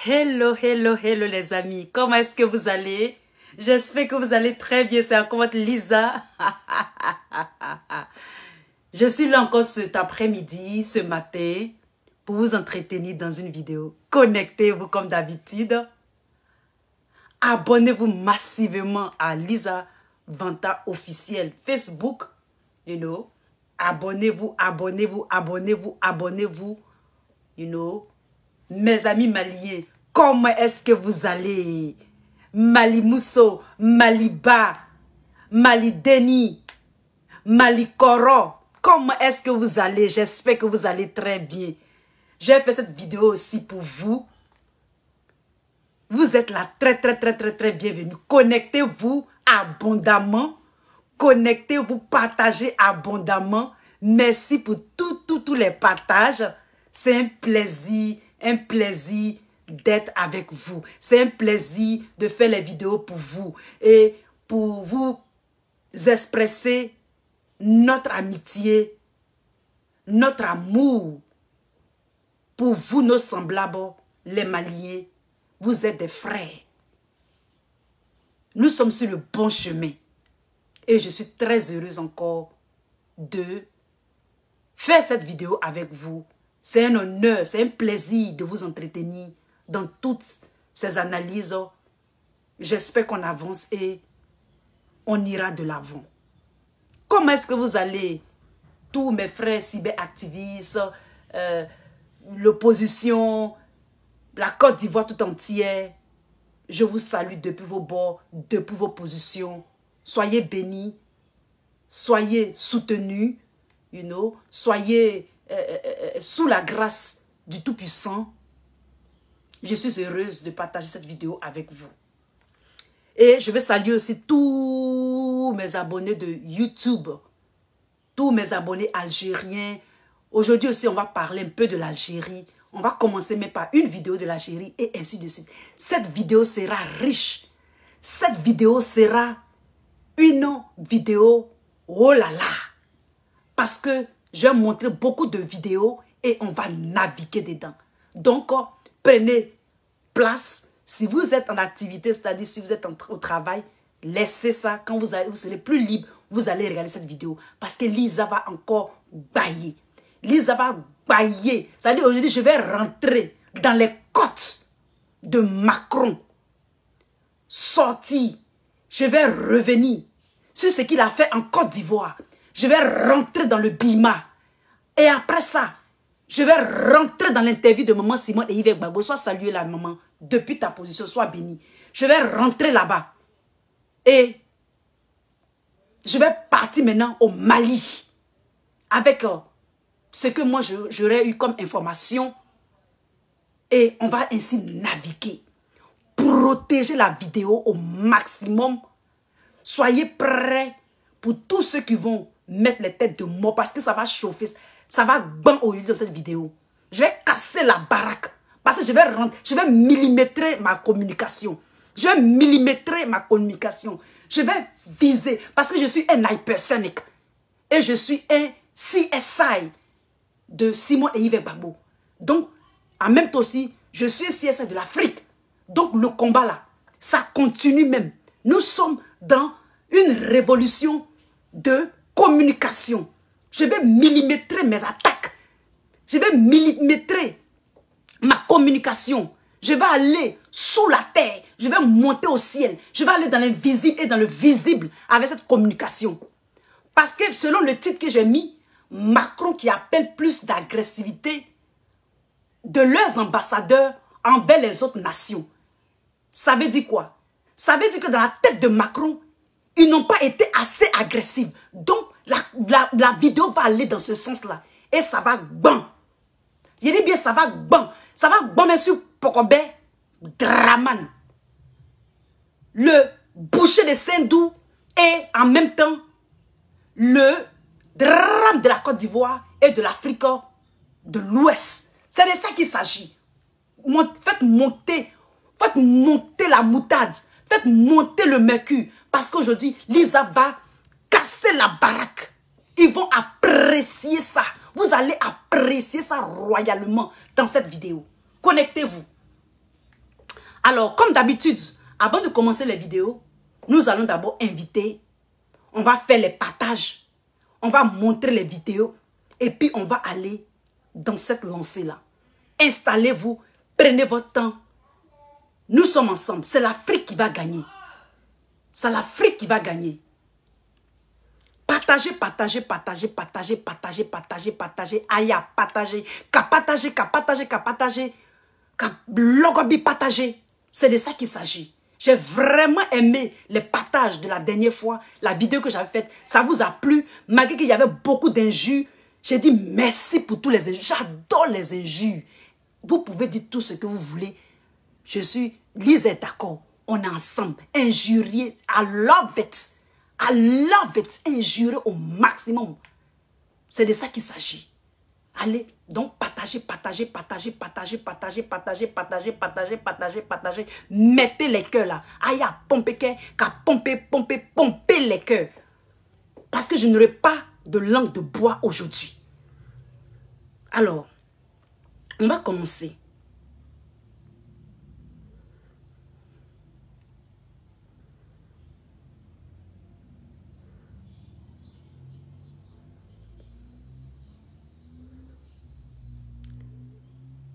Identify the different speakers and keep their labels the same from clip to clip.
Speaker 1: Hello, hello, hello les amis. Comment est-ce que vous allez? J'espère que vous allez très bien. C'est encore votre Lisa. Je suis là encore cet après-midi, ce matin, pour vous entretenir dans une vidéo. Connectez-vous comme d'habitude. Abonnez-vous massivement à Lisa Vanta officiel Facebook. You know. Abonnez-vous, abonnez-vous, abonnez-vous, abonnez-vous. You know. Mes amis maliens, comment est-ce que vous allez? Mali Mousso, Maliba, Mali Deni, Mali Koro, comment est-ce que vous allez? J'espère que vous allez très bien. J'ai fait cette vidéo aussi pour vous. Vous êtes là très bienvenue. Connectez-vous abondamment. Connectez-vous, partagez abondamment. Merci pour tous les partages. C'est un plaisir d'être avec vous. C'est un plaisir de faire les vidéos pour vous et pour vous expresser notre amitié, notre amour pour vous, nos semblables, les Maliens. Vous êtes des frères. Nous sommes sur le bon chemin et je suis très heureuse encore de faire cette vidéo avec vous. C'est un honneur, c'est un plaisir de vous entretenir dans toutes ces analyses. J'espère qu'on avance et on ira de l'avant. Comment est-ce que vous allez, tous mes frères cyberactivistes, l'opposition, la Côte d'Ivoire tout entière? Je vous salue depuis vos bords, depuis vos positions. Soyez bénis, soyez soutenus, you know, soyez sous la grâce du Tout-Puissant. Je suis heureuse de partager cette vidéo avec vous. Et je vais saluer aussi tous mes abonnés de YouTube, tous mes abonnés algériens. Aujourd'hui aussi, on va parler un peu de l'Algérie. On va commencer même par une vidéo de l'Algérie et ainsi de suite. Cette vidéo sera riche. Cette vidéo sera une vidéo, oh là là, parce que je vais montrer beaucoup de vidéos et on va naviguer dedans. Donc, prenez place. Si vous êtes en activité, c'est-à-dire si vous êtes au travail, laissez ça. Quand vous serez plus libre, vous allez regarder cette vidéo. Parce que Lisa va encore bailler. Lisa va bailler. C'est-à-dire aujourd'hui, je vais rentrer dans les côtes de Macron. Sortir. Je vais revenir sur ce qu'il a fait en Côte d'Ivoire. Je vais rentrer dans le Bima. Et après ça, je vais rentrer dans l'interview de maman Simone et Yves Gbagbo. Sois salué la maman. Depuis ta position, sois béni. Je vais rentrer là-bas. Et je vais partir maintenant au Mali. Avec ce que moi j'aurais eu comme information. Et on va ainsi naviguer. Protéger la vidéo au maximum. Soyez prêts pour tous ceux qui vont mettre les têtes de mort parce que ça va chauffer. Ça va ban au lieu de cette vidéo. Je vais casser la baraque parce que je vais millimétrer ma communication. Je vais millimétrer ma communication. Je vais viser parce que je suis un hypersonic et je suis un CSI de Simon et Yves Gbagbo. Donc, en même temps aussi, je suis un CSI de l'Afrique. Donc, le combat là, ça continue même. Nous sommes dans une révolution de communication. Je vais millimétrer mes attaques. Je vais millimétrer ma communication. Je vais aller sous la terre. Je vais monter au ciel. Je vais aller dans l'invisible et dans le visible avec cette communication. Parce que selon le titre que j'ai mis, Macron qui appelle plus d'agressivité de leurs ambassadeurs envers les autres nations. Ça veut dire quoi? Ça veut dire que dans la tête de Macron, ils n'ont pas été assez agressifs. Donc, la vidéo va aller dans ce sens-là. Et ça va bon. Je dis bien, ça va bon. Ça va bon, monsieur Pokobé Draman. Le boucher de Saint-Dou et en même temps, le drame de la Côte d'Ivoire et de l'Afrique de l'Ouest. C'est de ça qu'il s'agit. Faites monter la moutarde. Faites monter le mercure. Parce qu'aujourd'hui, Lisa va casser la baraque. Ils vont apprécier ça. Vous allez apprécier ça royalement dans cette vidéo. Connectez-vous. Alors, comme d'habitude, avant de commencer les vidéos, nous allons d'abord inviter, on va faire les partages, on va montrer les vidéos et puis on va aller dans cette lancée-là. Installez-vous, prenez votre temps. Nous sommes ensemble, c'est l'Afrique qui va gagner. C'est l'Afrique qui va gagner. Partagez, partagez, partagez, partagez, partagez, partagez, partagez, aya, partagez, partagez, partagez, partagez, logobi, partagez. C'est de ça qu'il s'agit. J'ai vraiment aimé les partages de la dernière fois, la vidéo que j'avais faite. Ça vous a plu, malgré qu'il y avait beaucoup d'injures. J'ai dit merci pour tous les injures. J'adore les injures. Vous pouvez dire tout ce que vous voulez. Je suis, Lise est d'accord. On est ensemble. Injurier, I love it. I love it. Injurer au maximum. C'est de ça qu'il s'agit. Allez, donc partagez, partagez, partagez, partagez, partagez, partagez, partagez, partagez, partagez, partagez. Mettez les cœurs là. Aïe, à pomper, qu'à pomper, pomper, pomper les cœurs. Parce que je n'aurai pas de langue de bois aujourd'hui. Alors, on va commencer.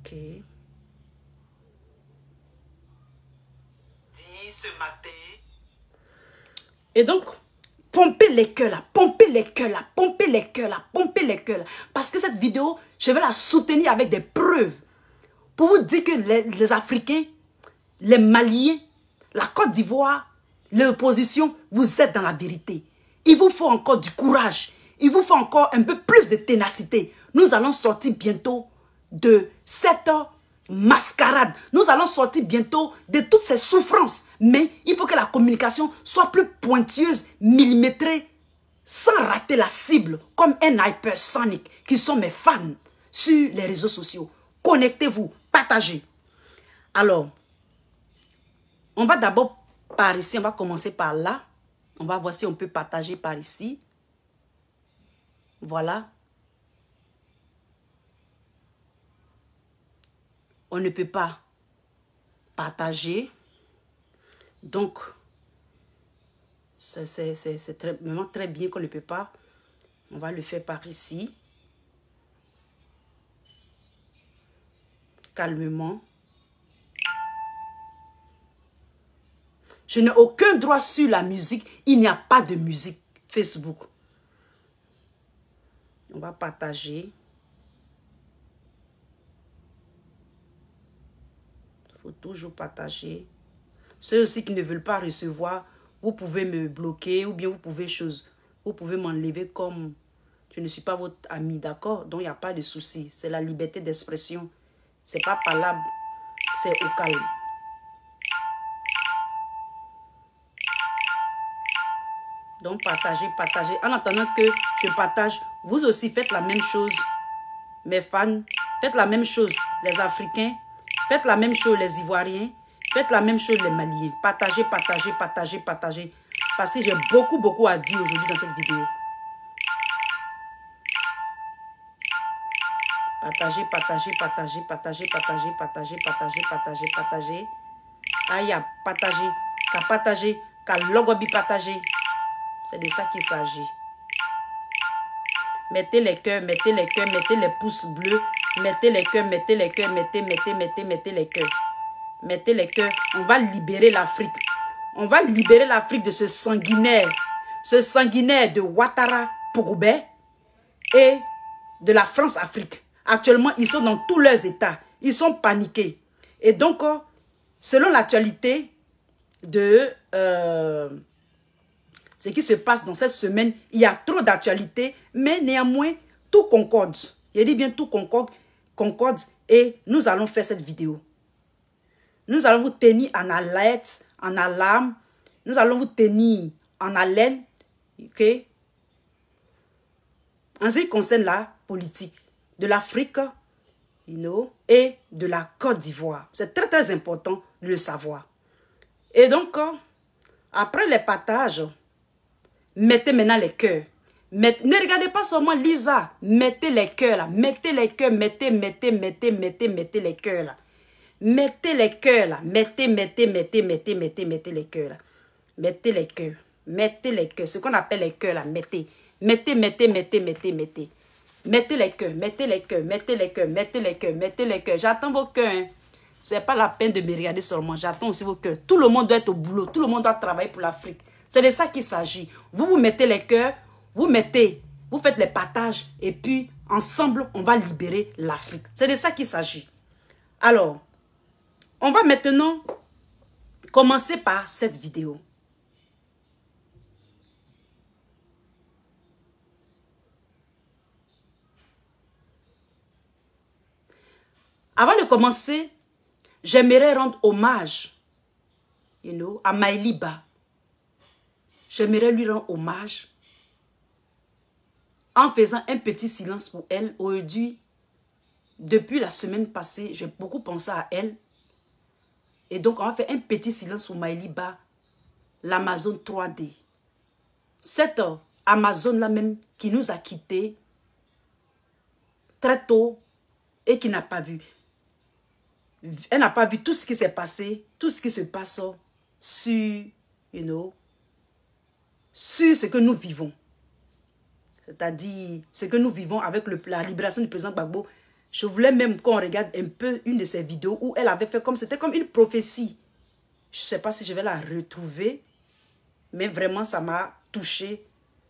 Speaker 1: Ok.
Speaker 2: Dit ce matin.
Speaker 1: Et donc, pompez les cœurs là, pompez les cœurs là, pompez les cœurs là, pompez les cœurs là. Parce que cette vidéo, je vais la soutenir avec des preuves. Pour vous dire que les Africains, les Maliens, la Côte d'Ivoire, l'opposition, vous êtes dans la vérité. Il vous faut encore du courage. Il vous faut encore un peu plus de ténacité. Nous allons sortir bientôt de cette mascarade. Nous allons sortir bientôt de toutes ces souffrances. Mais il faut que la communication soit plus pointueuse, millimétrée, sans rater la cible, comme un hypersonic, qui sont mes fans sur les réseaux sociaux. Connectez-vous, partagez. Alors, on va d'abord par ici, on va commencer par là. On va voir si on peut partager par ici. Voilà. On ne peut pas partager. Donc, c'est vraiment très bien qu'on ne peut pas. On va le faire par ici. Calmement. Je n'ai aucun droit sur la musique. Il n'y a pas de musique Facebook. On va partager. Il faut toujours partager. Ceux aussi qui ne veulent pas recevoir, vous pouvez me bloquer ou bien vous pouvez m'enlever comme je ne suis pas votre ami, d'accord? Donc il n'y a pas de souci. C'est la liberté d'expression. C'est pas parlable, c'est au calme. Donc partagez, partagez. En attendant que je partage, vous aussi faites la même chose. Mes fans, faites la même chose. Les Africains, faites la même chose. Les Ivoiriens, faites la même chose. Les Maliens. Partagez, partagez, partagez, partagez. Parce que j'ai beaucoup à dire aujourd'hui dans cette vidéo. Partagez, partagez, partagez, partagez, partagez, partagez, partagez, partagez, partagez. Aïe, partagez. Qu'à partager, qu'à logobi partager. C'est de ça qu'il s'agit. Mettez les cœurs, mettez les cœurs, mettez les pouces bleus. Mettez les cœurs, mettez les cœurs, mettez les cœurs. Mettez les cœurs. On va libérer l'Afrique. On va libérer l'Afrique de ce sanguinaire de Ouattara Pogobé et de la France-Afrique. Actuellement, ils sont dans tous leurs états. Ils sont paniqués. Et donc, selon l'actualité de ce qui se passe dans cette semaine, il y a trop d'actualité, mais néanmoins, tout concorde. Je dis bien tout concorde et nous allons faire cette vidéo. Nous allons vous tenir en alerte, en alarme. Nous allons vous tenir en haleine. Ok? En ce qui concerne la politique de l'Afrique, et de la Côte d'Ivoire. C'est très important de le savoir. Et donc, après les partages, mettez maintenant les cœurs. Ne regardez pas seulement Lisa. Mettez les cœurs là. Mettez les cœurs. Mettez les cœurs là. Mettez les cœurs là. Mettez les cœurs là. Mettez les cœurs. Mettez les cœurs. Ce qu'on appelle les cœurs là. Mettez. Mettez les cœurs. Mettez les cœurs. Mettez les cœurs. J'attends vos cœurs. Hein. C'est pas la peine de me regarder seulement. J'attends aussi vos cœurs. Tout le monde doit être au boulot. Tout le monde doit travailler pour l'Afrique. C'est de ça qu'il s'agit. Vous mettez les cœurs. Vous faites les partages. Et puis, ensemble, on va libérer l'Afrique. C'est de ça qu'il s'agit. Alors, on va maintenant commencer par cette vidéo. Avant de commencer, j'aimerais rendre hommage, à Maëliba. J'aimerais lui rendre hommage en faisant un petit silence pour elle. Aujourd'hui, depuis la semaine passée, j'ai beaucoup pensé à elle. Et donc, on va faire un petit silence pour Maëliba, l'Amazon 3D. Cette Amazon-là même qui nous a quittés très tôt et qui n'a pas vu. Elle n'a pas vu tout ce qui s'est passé, tout ce qui se passe sur, sur ce que nous vivons. C'est-à-dire ce que nous vivons avec la libération du président Gbagbo. Je voulais même qu'on regarde un peu une de ses vidéos où elle avait fait comme, c'était comme une prophétie. Je ne sais pas si je vais la retrouver, mais vraiment ça m'a touché.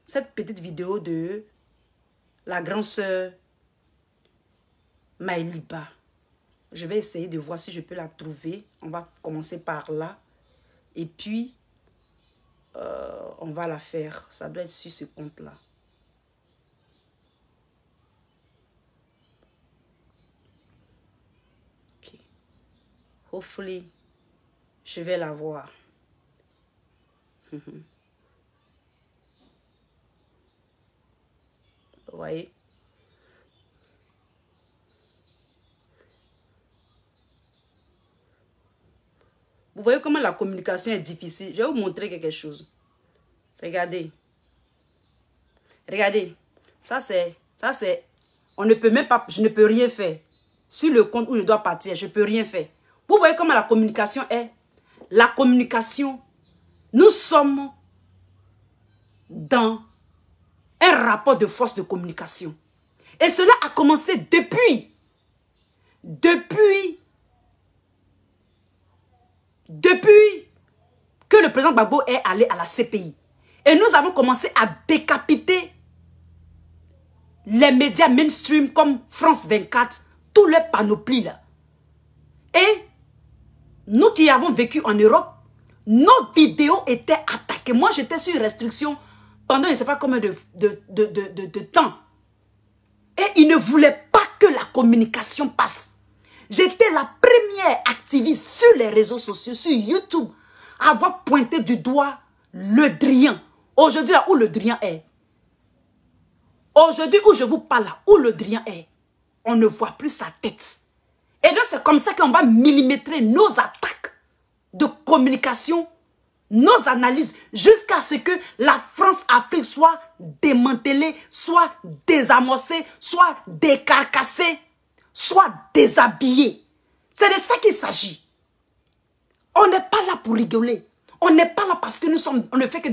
Speaker 1: Cette petite vidéo de la grande sœur Maëliba. Je vais essayer de voir si je peux la trouver. On va commencer par là. Et puis, on va la faire. Ça doit être sur ce compte-là. Ok. Hopefully, je vais la voir. Vous voyez? Vous voyez comment la communication est difficile. Je vais vous montrer quelque chose. Regardez. Regardez. Ça c'est, on ne peut même pas, je ne peux rien faire. Sur le compte où je dois partir, je ne peux rien faire. Vous voyez comment la communication est. La communication, nous sommes dans un rapport de force de communication. Et cela a commencé depuis que le président Gbagbo est allé à la CPI. Et nous avons commencé à décapiter les médias mainstream comme France 24, tous les panoplies là. Et nous qui avons vécu en Europe, nos vidéos étaient attaquées. Moi, j'étais sur restriction pendant je ne sais pas combien de temps. Et ils ne voulaient pas que la communication passe. J'étais la première activiste sur les réseaux sociaux, sur YouTube, à avoir pointé du doigt Le Drian. Aujourd'hui, là où Le Drian est. Aujourd'hui, où je vous parle, là où Le Drian est, on ne voit plus sa tête. Et donc, c'est comme ça qu'on va millimétrer nos attaques de communication, nos analyses, jusqu'à ce que la France-Afrique soit démantelée, soit désamorcée, soit décarcassée, soit déshabillée. C'est de ça qu'il s'agit. On n'est pas là pour rigoler. On n'est pas là parce que on ne fait que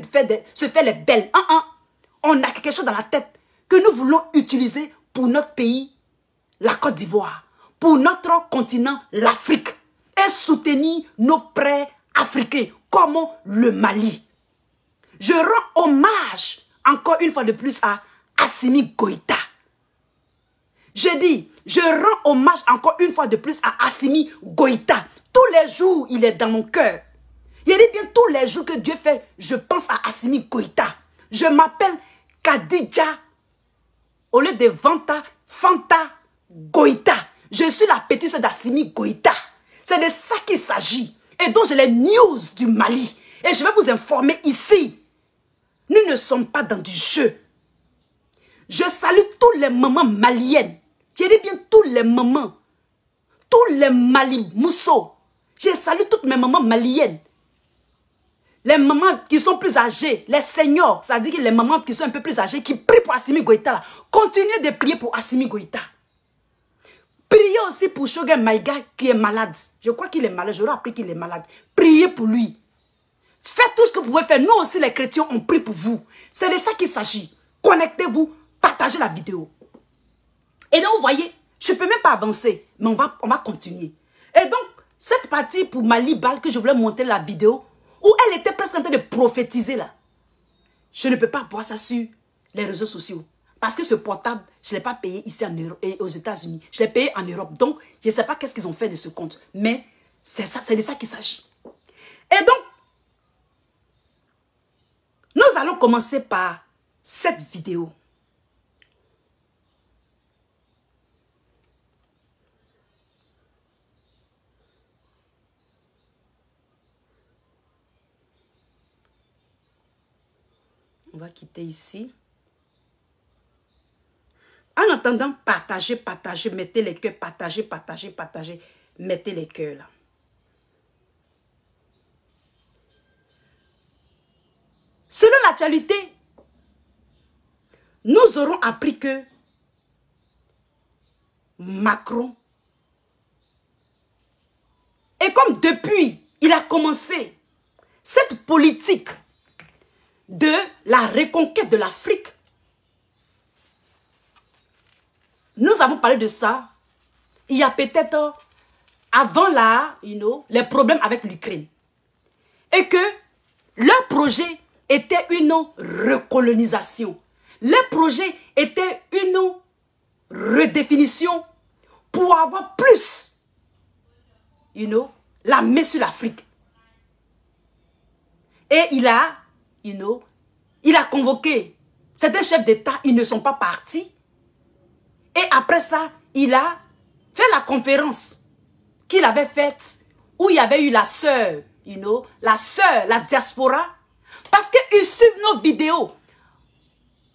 Speaker 1: se faire les belles. On a quelque chose dans la tête que nous voulons utiliser pour notre pays, la Côte d'Ivoire, pour notre continent, l'Afrique, et soutenir nos prêts africains, comme le Mali. Je rends hommage, encore une fois de plus, à Assimi Goïta. Je dis, je rends hommage encore une fois de plus à Assimi Goïta. Tous les jours, il est dans mon cœur. Il dit bien tous les jours que Dieu fait, je pense à Assimi Goïta. Je m'appelle Kadidja, au lieu de Fanta Goïta. Je suis la petite sœur d'Assimi Goïta. C'est de ça qu'il s'agit. Et donc j'ai les news du Mali. Et je vais vous informer ici. Nous ne sommes pas dans du jeu. Je salue tous les mamans maliennes. Je dis bien tous les mamans. Tous les Mali Mousso. Je salue toutes mes mamans maliennes. Les mamans qui sont plus âgées, les seniors, c'est-à-dire que les mamans qui sont un peu plus âgées, qui prient pour Assimi Goïta. Continuez de prier pour Assimi Goïta. Priez aussi pour Shogun Maïga qui est malade. Je crois qu'il est malade. J'aurais appris qu'il est malade. Priez pour lui. Faites tout ce que vous pouvez faire. Nous aussi, les chrétiens, on prie pour vous. C'est de ça qu'il s'agit. Connectez-vous. Partagez la vidéo. Et donc, vous voyez, je ne peux même pas avancer. Mais on va continuer. Et donc, cette partie pour Mali Bal que je voulais montrer la vidéo, où elle était presque en train de prophétiser là. Je ne peux pas voir ça sur les réseaux sociaux. Parce que ce portable, je ne l'ai pas payé ici en Europe, et aux États-Unis. Je l'ai payé en Europe. Donc, je ne sais pas qu'est-ce qu'ils ont fait de ce compte. Mais c'est de ça qu'il s'agit. Et donc, nous allons commencer par cette vidéo. On va quitter ici. En attendant, partagez, partagez, mettez les cœurs, partagez, partagez, partagez, mettez les cœurs là. Selon l'actualité, nous aurons appris que Macron, et comme depuis, il a commencé cette politique de la reconquête de l'Afrique, nous avons parlé de ça il y a peut-être avant là, les problèmes avec l'Ukraine. Et que leur projet était une recolonisation. Leur projet était une redéfinition pour avoir plus, la main sur l'Afrique. Et il a convoqué certains chefs d'État, ils ne sont pas partis. Et après ça, il a fait la conférence qu'il avait faite où il y avait eu la sœur, la diaspora. Parce qu'ils suivent nos vidéos.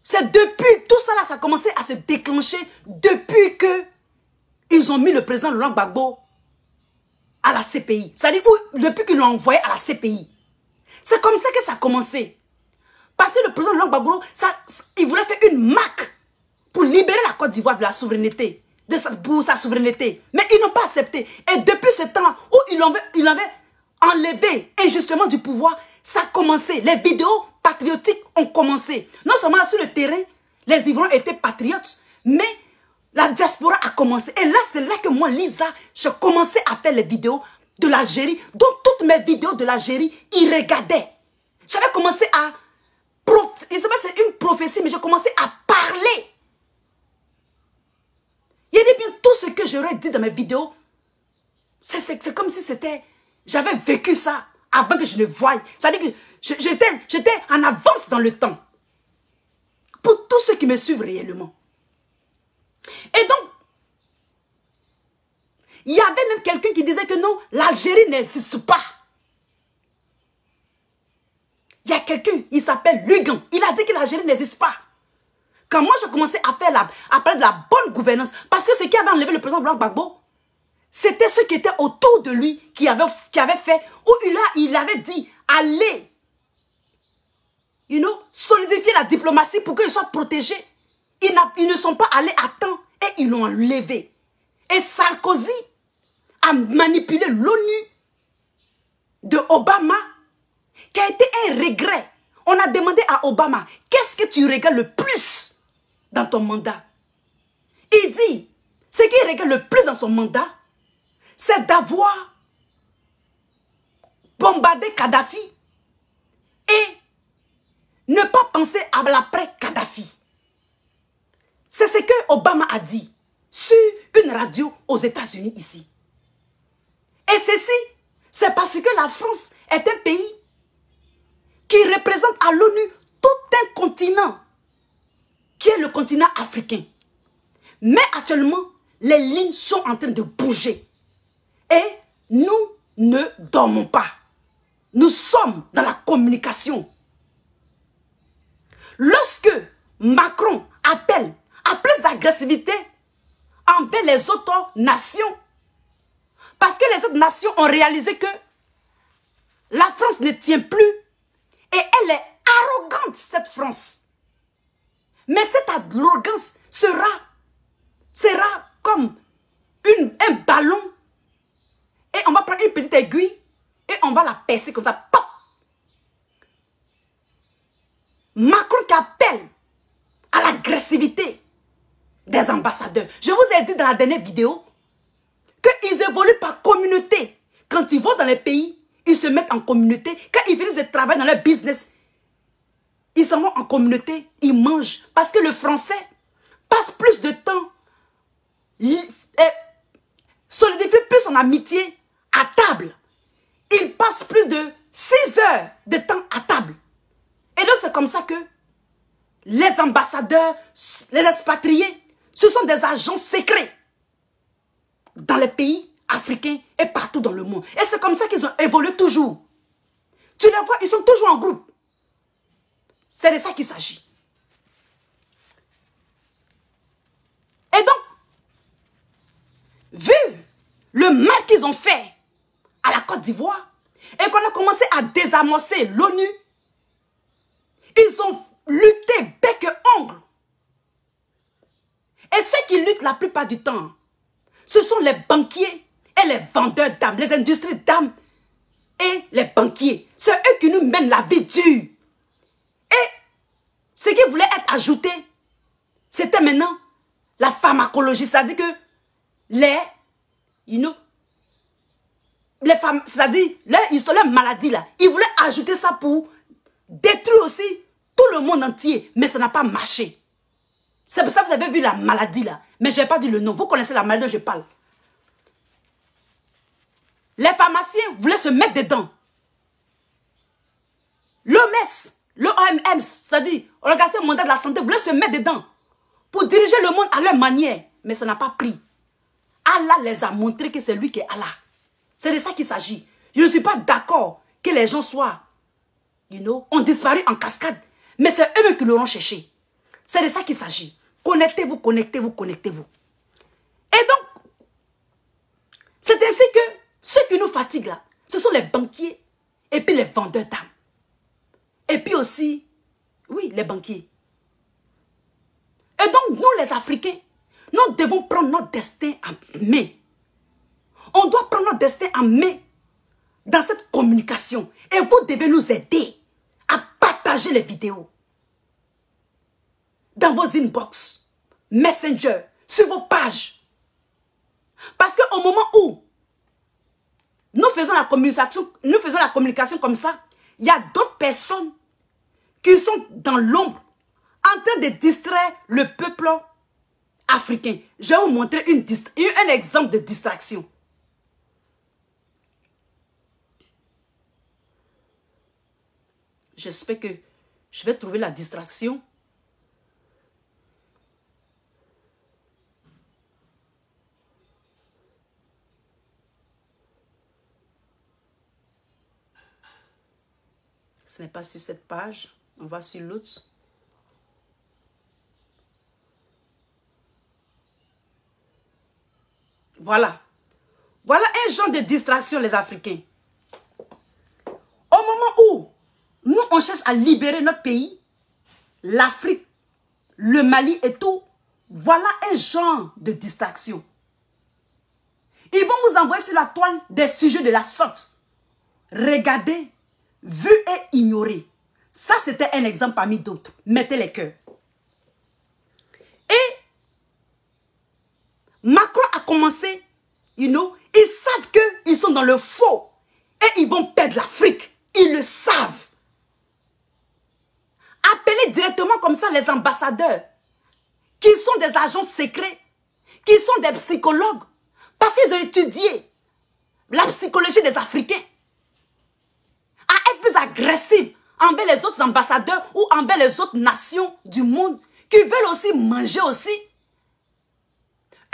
Speaker 1: C'est depuis, tout ça là, ça a commencé à se déclencher depuis que ils ont mis le président Laurent Gbagbo à la CPI. C'est-à-dire depuis qu'ils l'ont envoyé à la CPI. C'est comme ça que ça a commencé. Parce que le président Laurent Gbagbo, il voulait faire une marque pour libérer la Côte d'Ivoire de la souveraineté, pour sa souveraineté. Mais ils n'ont pas accepté. Et depuis ce temps où il avait enlevé injustement du pouvoir, ça a commencé. Les vidéos patriotiques ont commencé. Non seulement sur le terrain, les Ivoiriens étaient patriotes, mais la diaspora a commencé. Et là, c'est là que moi, Lisa, je commençais à faire les vidéos de l'Algérie. Donc, toutes mes vidéos de l'Algérie, ils regardaient. J'avais commencé à... C'est une prophétie, mais j'ai commencé à parler. Il y a bien tout ce que j'aurais dit dans mes vidéos. C'est comme si c'était... J'avais vécu ça avant que je ne voie. C'est-à-dire que j'étais en avance dans le temps. Pour tous ceux qui me suivent réellement. Et donc, il y avait même quelqu'un qui disait que non, l'Algérie n'existe pas. Il y a quelqu'un, il s'appelle Lugan. Il a dit que l'Algérie n'existe pas. Quand moi, j'ai commencé à parler de la bonne gouvernance, parce que ce qui avait enlevé le président Laurent Gbagbo, c'était ceux qui étaient autour de lui, qui avaient fait, où il avait dit, allez, solidifier la diplomatie pour qu'ils soient protégés. Ils ne sont pas allés à temps et ils l'ont enlevé. Et Sarkozy a manipulé l'ONU de Obama, qui a été un regret. On a demandé à Obama, qu'est-ce que tu regrettes le plus dans ton mandat? Il dit, ce qu'il regrette le plus dans son mandat, c'est d'avoir bombardé Kadhafi et ne pas penser à l'après-Kadhafi. C'est ce que Obama a dit sur une radio aux États-Unis ici. Et ceci, c'est parce que la France est un pays qui représente à l'ONU tout un continent, qui est le continent africain. Mais actuellement, les lignes sont en train de bouger. Et nous ne dormons pas. Nous sommes dans la communication. Lorsque Macron appelle à plus d'agressivité envers les autres nations, parce que les autres nations ont réalisé que la France ne tient plus et elle est arrogante, cette France. Mais cette arrogance sera comme un ballon et on va prendre une petite aiguille et on va la percer comme ça. Pop! Macron qui appelle à l'agressivité des ambassadeurs. Je vous ai dit dans la dernière vidéo qu'ils évoluent par communauté. Quand ils vont dans les pays, ils se mettent en communauté. Quand ils finissent de travailler dans leur business, ils s'en vont en communauté, ils mangent. Parce que le français passe plus de temps, solidifie plus son amitié à table. Il passe plus de 6 heures de temps à table. Et donc c'est comme ça que les ambassadeurs, les expatriés, ce sont des agents secrets dans les pays africains et partout dans le monde. Et c'est comme ça qu'ils ont évolué toujours. Tu les vois, ils sont toujours en groupe. C'est de ça qu'il s'agit. Et donc, vu le mal qu'ils ont fait à la Côte d'Ivoire et qu'on a commencé à désamorcer l'ONU, ils ont lutté bec et ongle. Et ceux qui luttent la plupart du temps, ce sont les banquiers et les vendeurs d'armes, les industries d'armes et les banquiers. C'est eux qui nous mènent la vie dure. Et ce qui voulait être ajouté, c'était maintenant la pharmacologie. C'est-à-dire que les femmes, c'est-à-dire les maladies là, ils voulaient ajouter ça pour détruire aussi tout le monde entier. Mais ça n'a pas marché. C'est pour ça que vous avez vu la maladie là. Mais je n'ai pas dit le nom. Vous connaissez la maladie dont je parle. Les pharmaciens voulaient se mettre dedans. L'OMS, c'est-à-dire l'Organisation mondiale de la santé, voulait se mettre dedans pour diriger le monde à leur manière. Mais ça n'a pas pris. Allah les a montré que c'est lui qui est Allah. C'est de ça qu'il s'agit. Je ne suis pas d'accord que les gens soient, ont disparu en cascade. Mais c'est eux-mêmes qui l'auront cherché. C'est de ça qu'il s'agit. Connectez-vous, connectez-vous, connectez-vous. Et donc, c'est ainsi que ceux qui nous fatiguent là, ce sont les banquiers et puis les vendeurs d'armes. Et puis aussi, oui, les banquiers. Et donc, nous les Africains, nous devons prendre notre destin en main. On doit prendre notre destin en main dans cette communication. Et vous devez nous aider à partager les vidéos. Dans vos inbox, Messenger, sur vos pages. Parce qu'au moment où nous faisons la communication comme ça, il y a d'autres personnes qui sont dans l'ombre en train de distraire le peuple africain. Je vais vous montrer un exemple de distraction. J'espère que je vais trouver la distraction. Ce n'est pas sur cette page. On va sur l'autre. Voilà. Voilà un genre de distraction, les Africains. Au moment où nous, on cherche à libérer notre pays, l'Afrique, le Mali et tout, voilà un genre de distraction. Ils vont vous envoyer sur la toile des sujets de la sorte. Regardez. Vu et ignoré. Ça, c'était un exemple parmi d'autres. Mettez les cœurs. Et Macron a commencé, ils savent qu'ils sont dans le faux. Et ils vont perdre l'Afrique. Ils le savent. Appelez directement comme ça les ambassadeurs, qui sont des agents secrets, qui sont des psychologues, parce qu'ils ont étudié la psychologie des Africains. À être plus agressif envers les autres ambassadeurs ou envers les autres nations du monde qui veulent aussi manger aussi.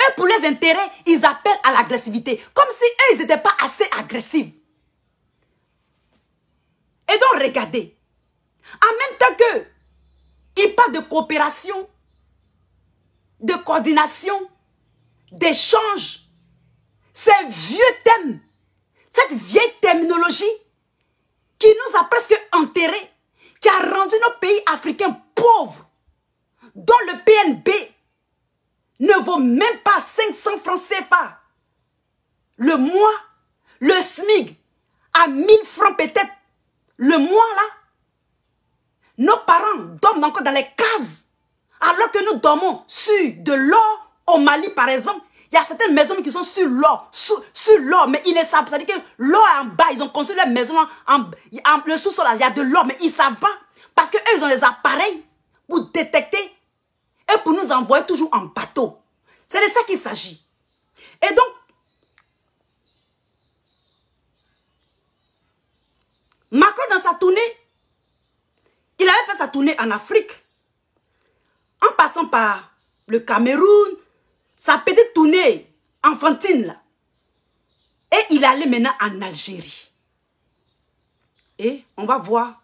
Speaker 1: Eux, pour les intérêts, ils appellent à l'agressivité. Comme si eux, ils n'étaient pas assez agressifs. Et donc, regardez. En même temps qu'ils parlent de coopération, de coordination, d'échange, ces vieux thèmes, cette vieille terminologie qui nous a presque enterrés, qui a rendu nos pays africains pauvres, dont le PNB, ne vaut même pas 500 francs CFA. Le mois, le SMIC, à 1000 francs peut-être, le mois là, nos parents dorment encore dans les cases. Alors que nous dormons sur de l'or au Mali par exemple. Il y a certaines maisons qui sont sur l'or, sur l'or, mais ils ne savent pas. C'est-à-dire que l'or est en bas, ils ont construit leur maison le sous-sol, il y a de l'or, mais ils ne savent pas. Parce qu'eux, ils ont des appareils pour détecter et pour nous envoyer toujours en bateau. C'est de ça qu'il s'agit. Et donc, Macron, dans sa tournée, il avait fait sa tournée en Afrique, en passant par le Cameroun, sa petite tournée enfantine là. Et il est allé maintenant en Algérie. Et on va voir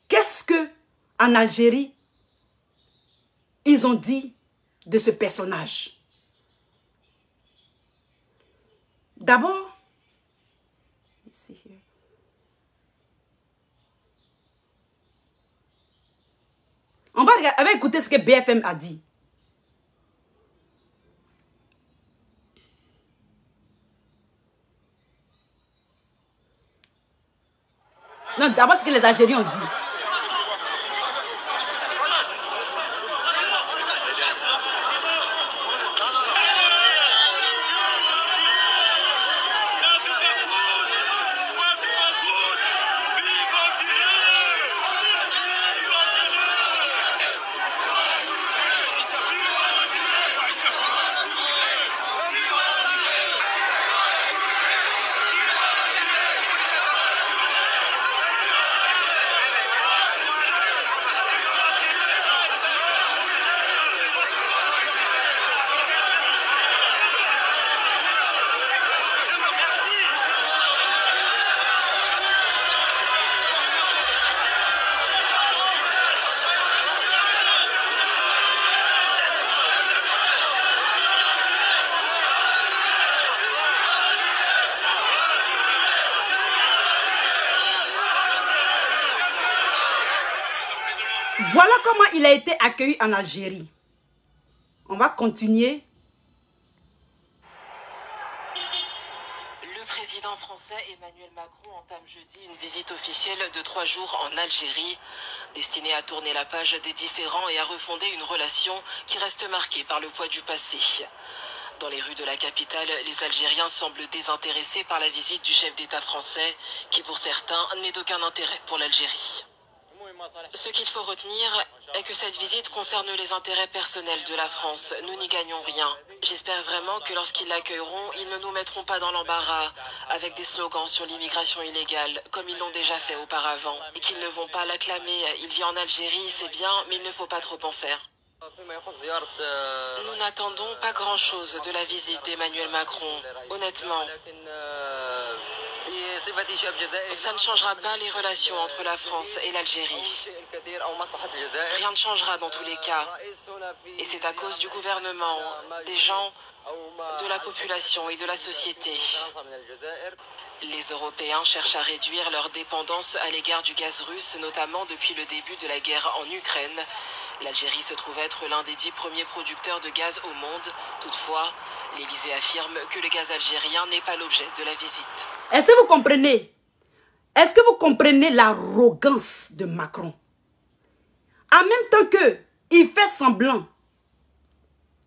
Speaker 1: qu'est-ce que en Algérie ils ont dit de ce personnage. D'abord, on va écouter ce que BFM a dit. Non, d'abord ce que les Algériens ont dit. Voilà comment il a été accueilli en Algérie. On va continuer.
Speaker 2: Le président français Emmanuel Macron entame jeudi une visite officielle de 3 jours en Algérie, destinée à tourner la page des différends et à refonder une relation qui reste marquée par le poids du passé. Dans les rues de la capitale, les Algériens semblent désintéressés par la visite du chef d'État français, qui pour certains n'est d'aucun intérêt pour l'Algérie. Ce qu'il faut retenir est que cette visite concerne les intérêts personnels de la France. Nous n'y gagnons rien. J'espère vraiment que lorsqu'ils l'accueilleront, ils ne nous mettront pas dans l'embarras avec des slogans sur l'immigration illégale, comme ils l'ont déjà fait auparavant. Et qu'ils ne vont pas l'acclamer. Il vit en Algérie, c'est bien, mais il ne faut pas trop en faire. Nous n'attendons pas grand-chose de la visite d'Emmanuel Macron, honnêtement. Ça ne changera pas les relations entre la France et l'Algérie. Rien ne changera dans tous les cas. Et c'est à cause du gouvernement, des gens, de la population et de la société. Les Européens cherchent à réduire leur dépendance à l'égard du gaz russe, notamment depuis le début de la guerre en Ukraine. L'Algérie se trouve être l'un des 10 premiers producteurs de gaz au monde. Toutefois, l'Élysée affirme que le gaz algérien n'est pas l'objet de la visite.
Speaker 1: Est-ce que vous comprenez? Est-ce que vous comprenez l'arrogance de Macron? En même temps qu'il fait semblant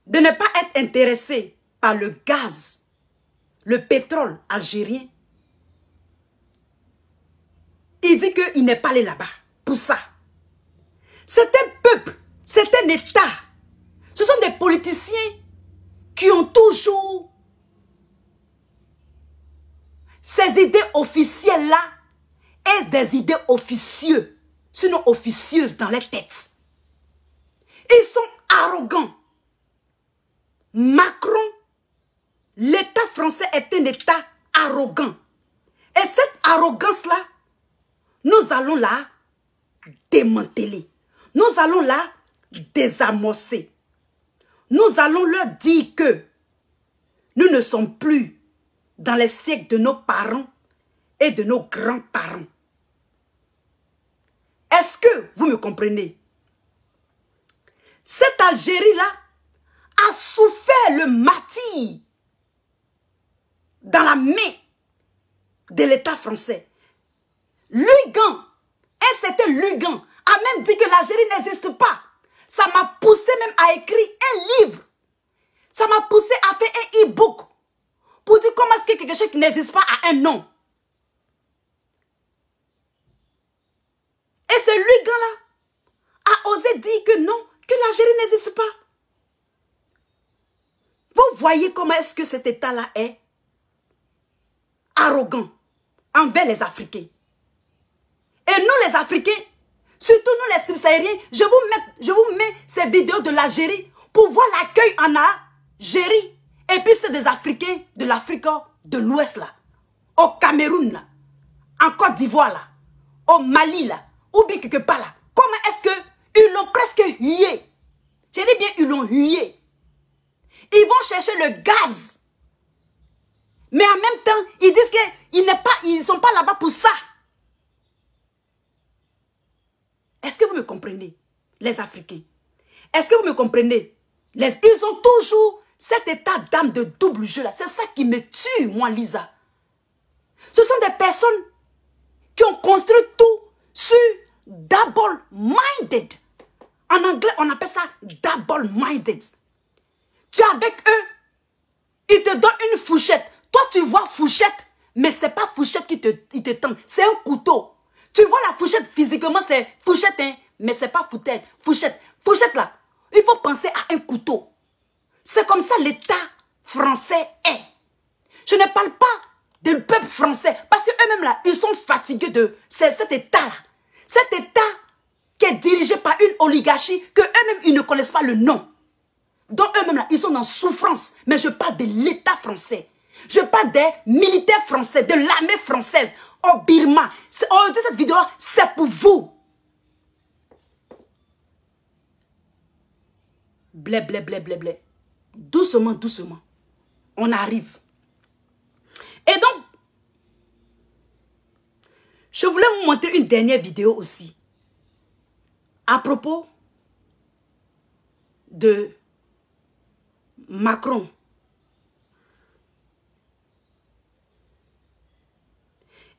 Speaker 1: de ne pas être intéressé par le gaz, le pétrole algérien, il dit qu'il n'est pas allé là-bas pour ça. C'est un peuple, c'est un État. Ce sont des politiciens qui ont toujours ces idées officielles-là et des idées officieuses, sinon officieuses dans les têtes. Ils sont arrogants. Macron, l'État français est un État arrogant. Et cette arrogance-là, nous allons la démanteler. Nous allons la désamorcer. Nous allons leur dire que nous ne sommes plus dans les siècles de nos parents et de nos grands-parents. Est-ce que vous me comprenez? Cette Algérie-là a souffert le martyre dans la main de l'État français. Lugan, un certain Lugan, a même dit que l'Algérie n'existe pas. Ça m'a poussé même à écrire un livre. Ça m'a poussé à faire un e-book pour dire comment est-ce que quelque chose qui n'existe pas a un nom. Et ce Lugan-là a osé dire que non, que l'Algérie n'existe pas. Vous voyez comment est-ce que cet État-là est arrogant envers les Africains. Et nous les Africains, surtout nous les subsahariens, je vous mets ces vidéos de l'Algérie pour voir l'accueil en Algérie. Et puis c'est des Africains de l'Afrique de l'Ouest là, au Cameroun là, en Côte d'Ivoire là, au Mali là, ou bien quelque part là. Comment est-ce qu'ils l'ont presque hué? Je dis bien, ils l'ont hué. Ils vont chercher le gaz. Mais en même temps, ils disent qu'ils ne sont pas là-bas pour ça. Est-ce que vous me comprenez, les Africains? Est-ce que vous me comprenez? Ils ont toujours cet état d'âme de double jeu là. C'est ça qui me tue, moi, Lisa. Ce sont des personnes qui ont construit tout sur double-minded. En anglais, on appelle ça double-minded. Tu es avec eux, ils te donnent une fourchette. Toi, tu vois fourchette, mais ce n'est pas fourchette qui te tend. C'est un couteau. Tu vois la fourchette, physiquement, c'est fourchette, hein, mais ce n'est pas fourchette. Fourchette là, il faut penser à un couteau. C'est comme ça l'État français est. Je ne parle pas du peuple français, parce qu'eux-mêmes là, ils sont fatigués de cet État-là. Cet État qui est dirigé par une oligarchie que eux-mêmes, ils ne connaissent pas le nom. Donc eux-mêmes là, ils sont en souffrance. Mais je parle de l'État français. Je parle des militaires français, de l'armée française au Birma. Aujourd'hui, cette vidéo-là, c'est pour vous. Blé, blé, blé, blé, blé. Doucement, doucement. On arrive. Et donc, je voulais vous montrer une dernière vidéo aussi. À propos de Macron.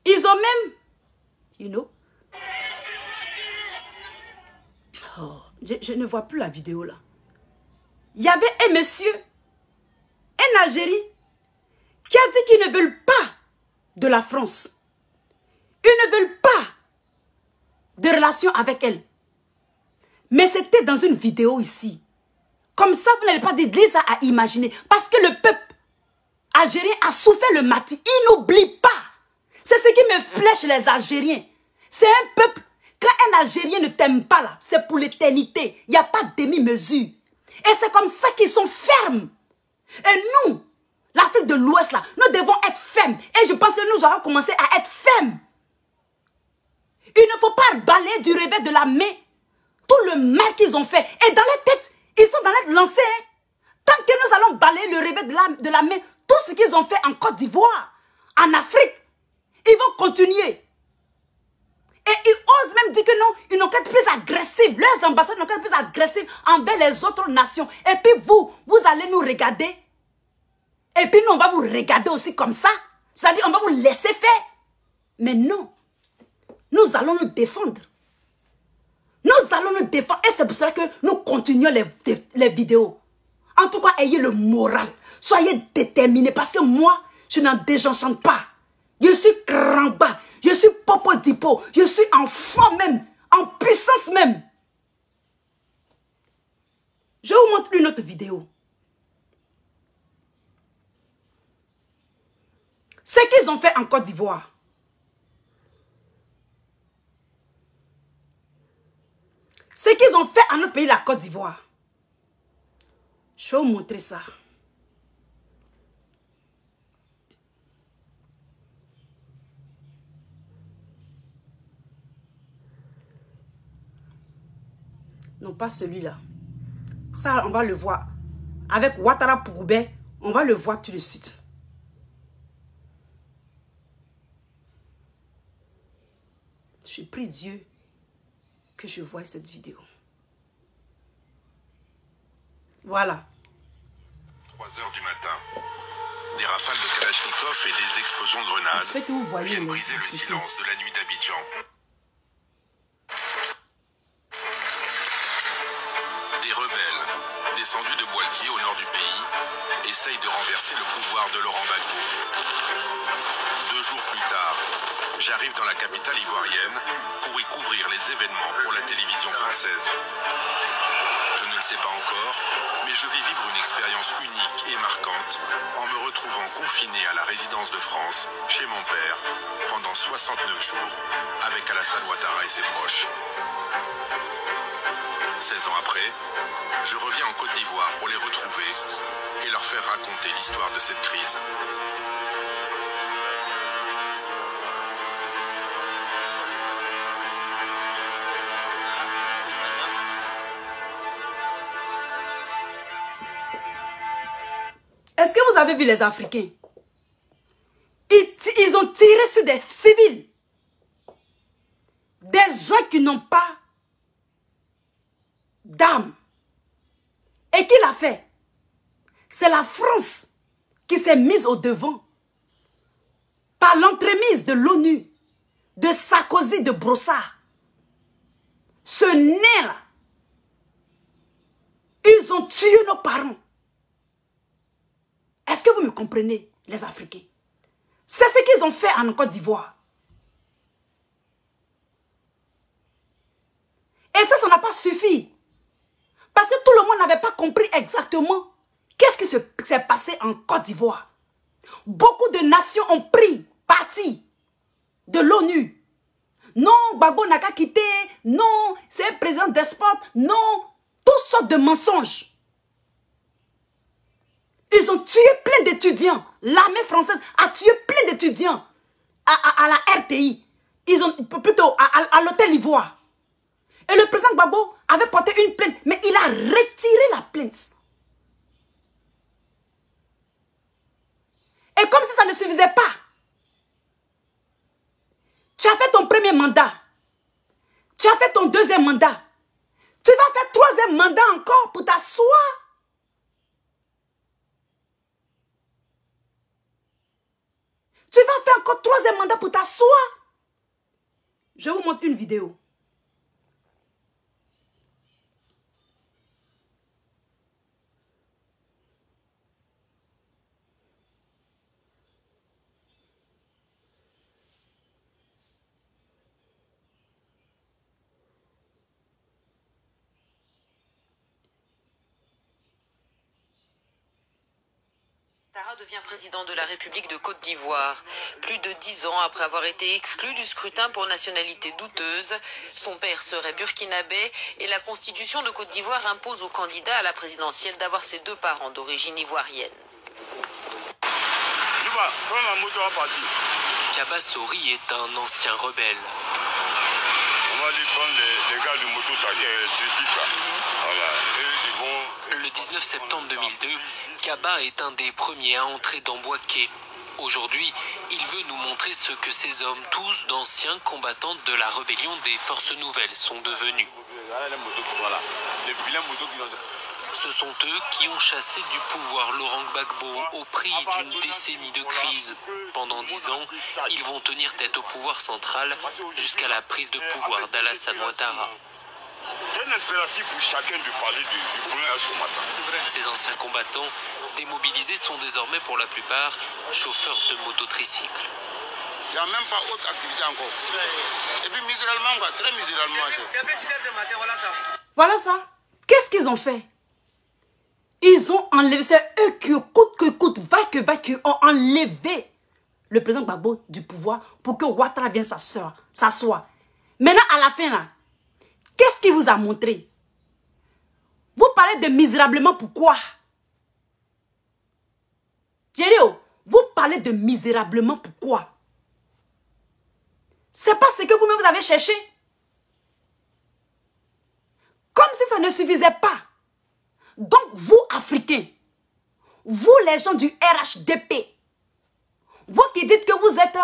Speaker 1: Ils ont même, oh, je ne vois plus la vidéo là. Il y avait un monsieur, un Algérien, qui a dit qu'ils ne veulent pas de la France. Ils ne veulent pas de relation avec elle. Mais c'était dans une vidéo ici. Comme ça, vous n'allez pas dire Lisa à imaginer. Parce que le peuple algérien a souffert le martyre. Il n'oublie pas. C'est ce qui me flèche les Algériens. C'est un peuple, quand un Algérien ne t'aime pas là, c'est pour l'éternité. Il n'y a pas de demi-mesure. Et c'est comme ça qu'ils sont fermes. Et nous, l'Afrique de l'Ouest là, nous devons être fermes. Et je pense que nous allons commencer à être fermes. Il ne faut pas balayer du revers de la main tout le mal qu'ils ont fait. Et dans la tête, ils sont dans la tête lancés. Hein. Tant que nous allons balayer le revers de la main, tout ce qu'ils ont fait en Côte d'Ivoire, en Afrique, ils vont continuer. Et ils osent même dire que non, ils n'ont qu'à être plus agressifs. Leurs ambassades n'ont qu'à être plus agressifs envers les autres nations. Et puis vous allez nous regarder. Et puis nous, on va vous regarder aussi comme ça. C'est-à-dire, on va vous laisser faire. Mais non. Nous allons nous défendre. Nous allons nous défendre. Et c'est pour cela que nous continuons les vidéos. En tout cas, ayez le moral. Soyez déterminés. Parce que moi, je n'en désenchante pas. Je suis cramba. Je suis popo dipo. Je suis en forme même. En puissance même. Je vous montre une autre vidéo. Ce qu'ils ont fait en Côte d'Ivoire. Ce qu'ils ont fait à notre pays, la Côte d'Ivoire. Je vais vous montrer ça. Non, pas celui-là. Ça, on va le voir. Avec Ouattara Pougoubé, on va le voir tout de suite. Je prie Dieu que je voie cette vidéo. Voilà.
Speaker 3: 3 heures du matin. Des rafales de Kalachnikov et des explosions de grenades viennent briser le silence de la nuit d'Abidjan. Des rebelles, descendus de Boalquier au nord du pays, essayent de renverser le pouvoir de Laurent Gbagbo. 2 jours plus tard, j'arrive dans la capitale ivoirienne pour y couvrir les événements pour la télévision française. Je ne le sais pas encore, mais je vais vivre une expérience unique et marquante en me retrouvant confiné à la résidence de France, chez mon père, pendant 69 jours, avec Alassane Ouattara et ses proches. 16 ans après, je reviens en Côte d'Ivoire pour les retrouver et leur faire raconter l'histoire de cette crise.
Speaker 1: Est-ce que vous avez vu les Africains? Ils ont tiré sur des civils. Des gens qui n'ont pas d'âme. Et qui l'a fait? C'est la France qui s'est mise au devant. Par l'entremise de l'ONU, de Sarkozy, de Brossard. Ce nez-là. Ils ont tué nos parents. Est-ce que vous me comprenez, les Africains? C'est ce qu'ils ont fait en Côte d'Ivoire. Et ça n'a pas suffi. Parce que tout le monde n'avait pas compris exactement qu'est-ce qui s'est passé en Côte d'Ivoire. Beaucoup de nations ont pris parti de l'ONU. Non, Gbagbo n'a qu'à quitter. Non, c'est un président despote. Non, toutes sortes de mensonges. Ils ont tué plein d'étudiants. L'armée française a tué plein d'étudiants à la RTI. Ils ont plutôt à l'hôtel Ivoire. Et le président Gbagbo avait porté une plainte, mais il a retiré la plainte. Et comme si ça ne suffisait pas, tu as fait ton premier mandat. Tu as fait ton deuxième mandat. Tu vas faire troisième mandat encore pour t'asseoir. Tu vas faire encore troisième mandat pour t'asseoir. Je vous montre une vidéo.
Speaker 2: Ouattara devient président de la République de Côte d'Ivoire. Plus de 10 ans après avoir été exclu du scrutin pour nationalité douteuse, son père serait burkinabé et la constitution de Côte d'Ivoire impose aux candidats à la présidentielle d'avoir ses 2 parents d'origine ivoirienne.
Speaker 4: Kaba Sori est un ancien rebelle.
Speaker 5: On va lui prendre les gars du moto électrique. Voilà.
Speaker 4: Le 19 septembre 2002, Kaba est un des premiers à entrer dans Boaké. Aujourd'hui, il veut nous montrer ce que ces hommes, tous d'anciens combattants de la rébellion des forces nouvelles, sont devenus. Ce sont eux qui ont chassé du pouvoir Laurent Gbagbo au prix d'une décennie de crise. Pendant 10 ans, ils vont tenir tête au pouvoir central jusqu'à la prise de pouvoir d'Alassane Ouattara.
Speaker 5: C'est un impératif pour chacun de parler du problème à ce matin.
Speaker 4: Ces anciens combattants, démobilisés, sont désormais pour la plupart chauffeurs de mototricycles.
Speaker 5: Il n'y a même pas autre activité encore. Et puis miséralement, quoi, très miséralement.
Speaker 1: Voilà ça. Qu'est-ce qu'ils ont fait? Ils ont enlevé, c'est eux qui coûte que coûte, va que qui ont enlevé le président Gbagbo du pouvoir pour que Ouattara vienne s'asseoir. Maintenant, à la fin, là, qu'est-ce qu'il vous a montré? Vous parlez de misérablement pourquoi? Jéréo, vous parlez de misérablement pourquoi? C'est pas ce que vous-même vous avez cherché. Comme si ça ne suffisait pas. Donc, vous, Africains, vous, les gens du RHDP, vous qui dites que vous êtes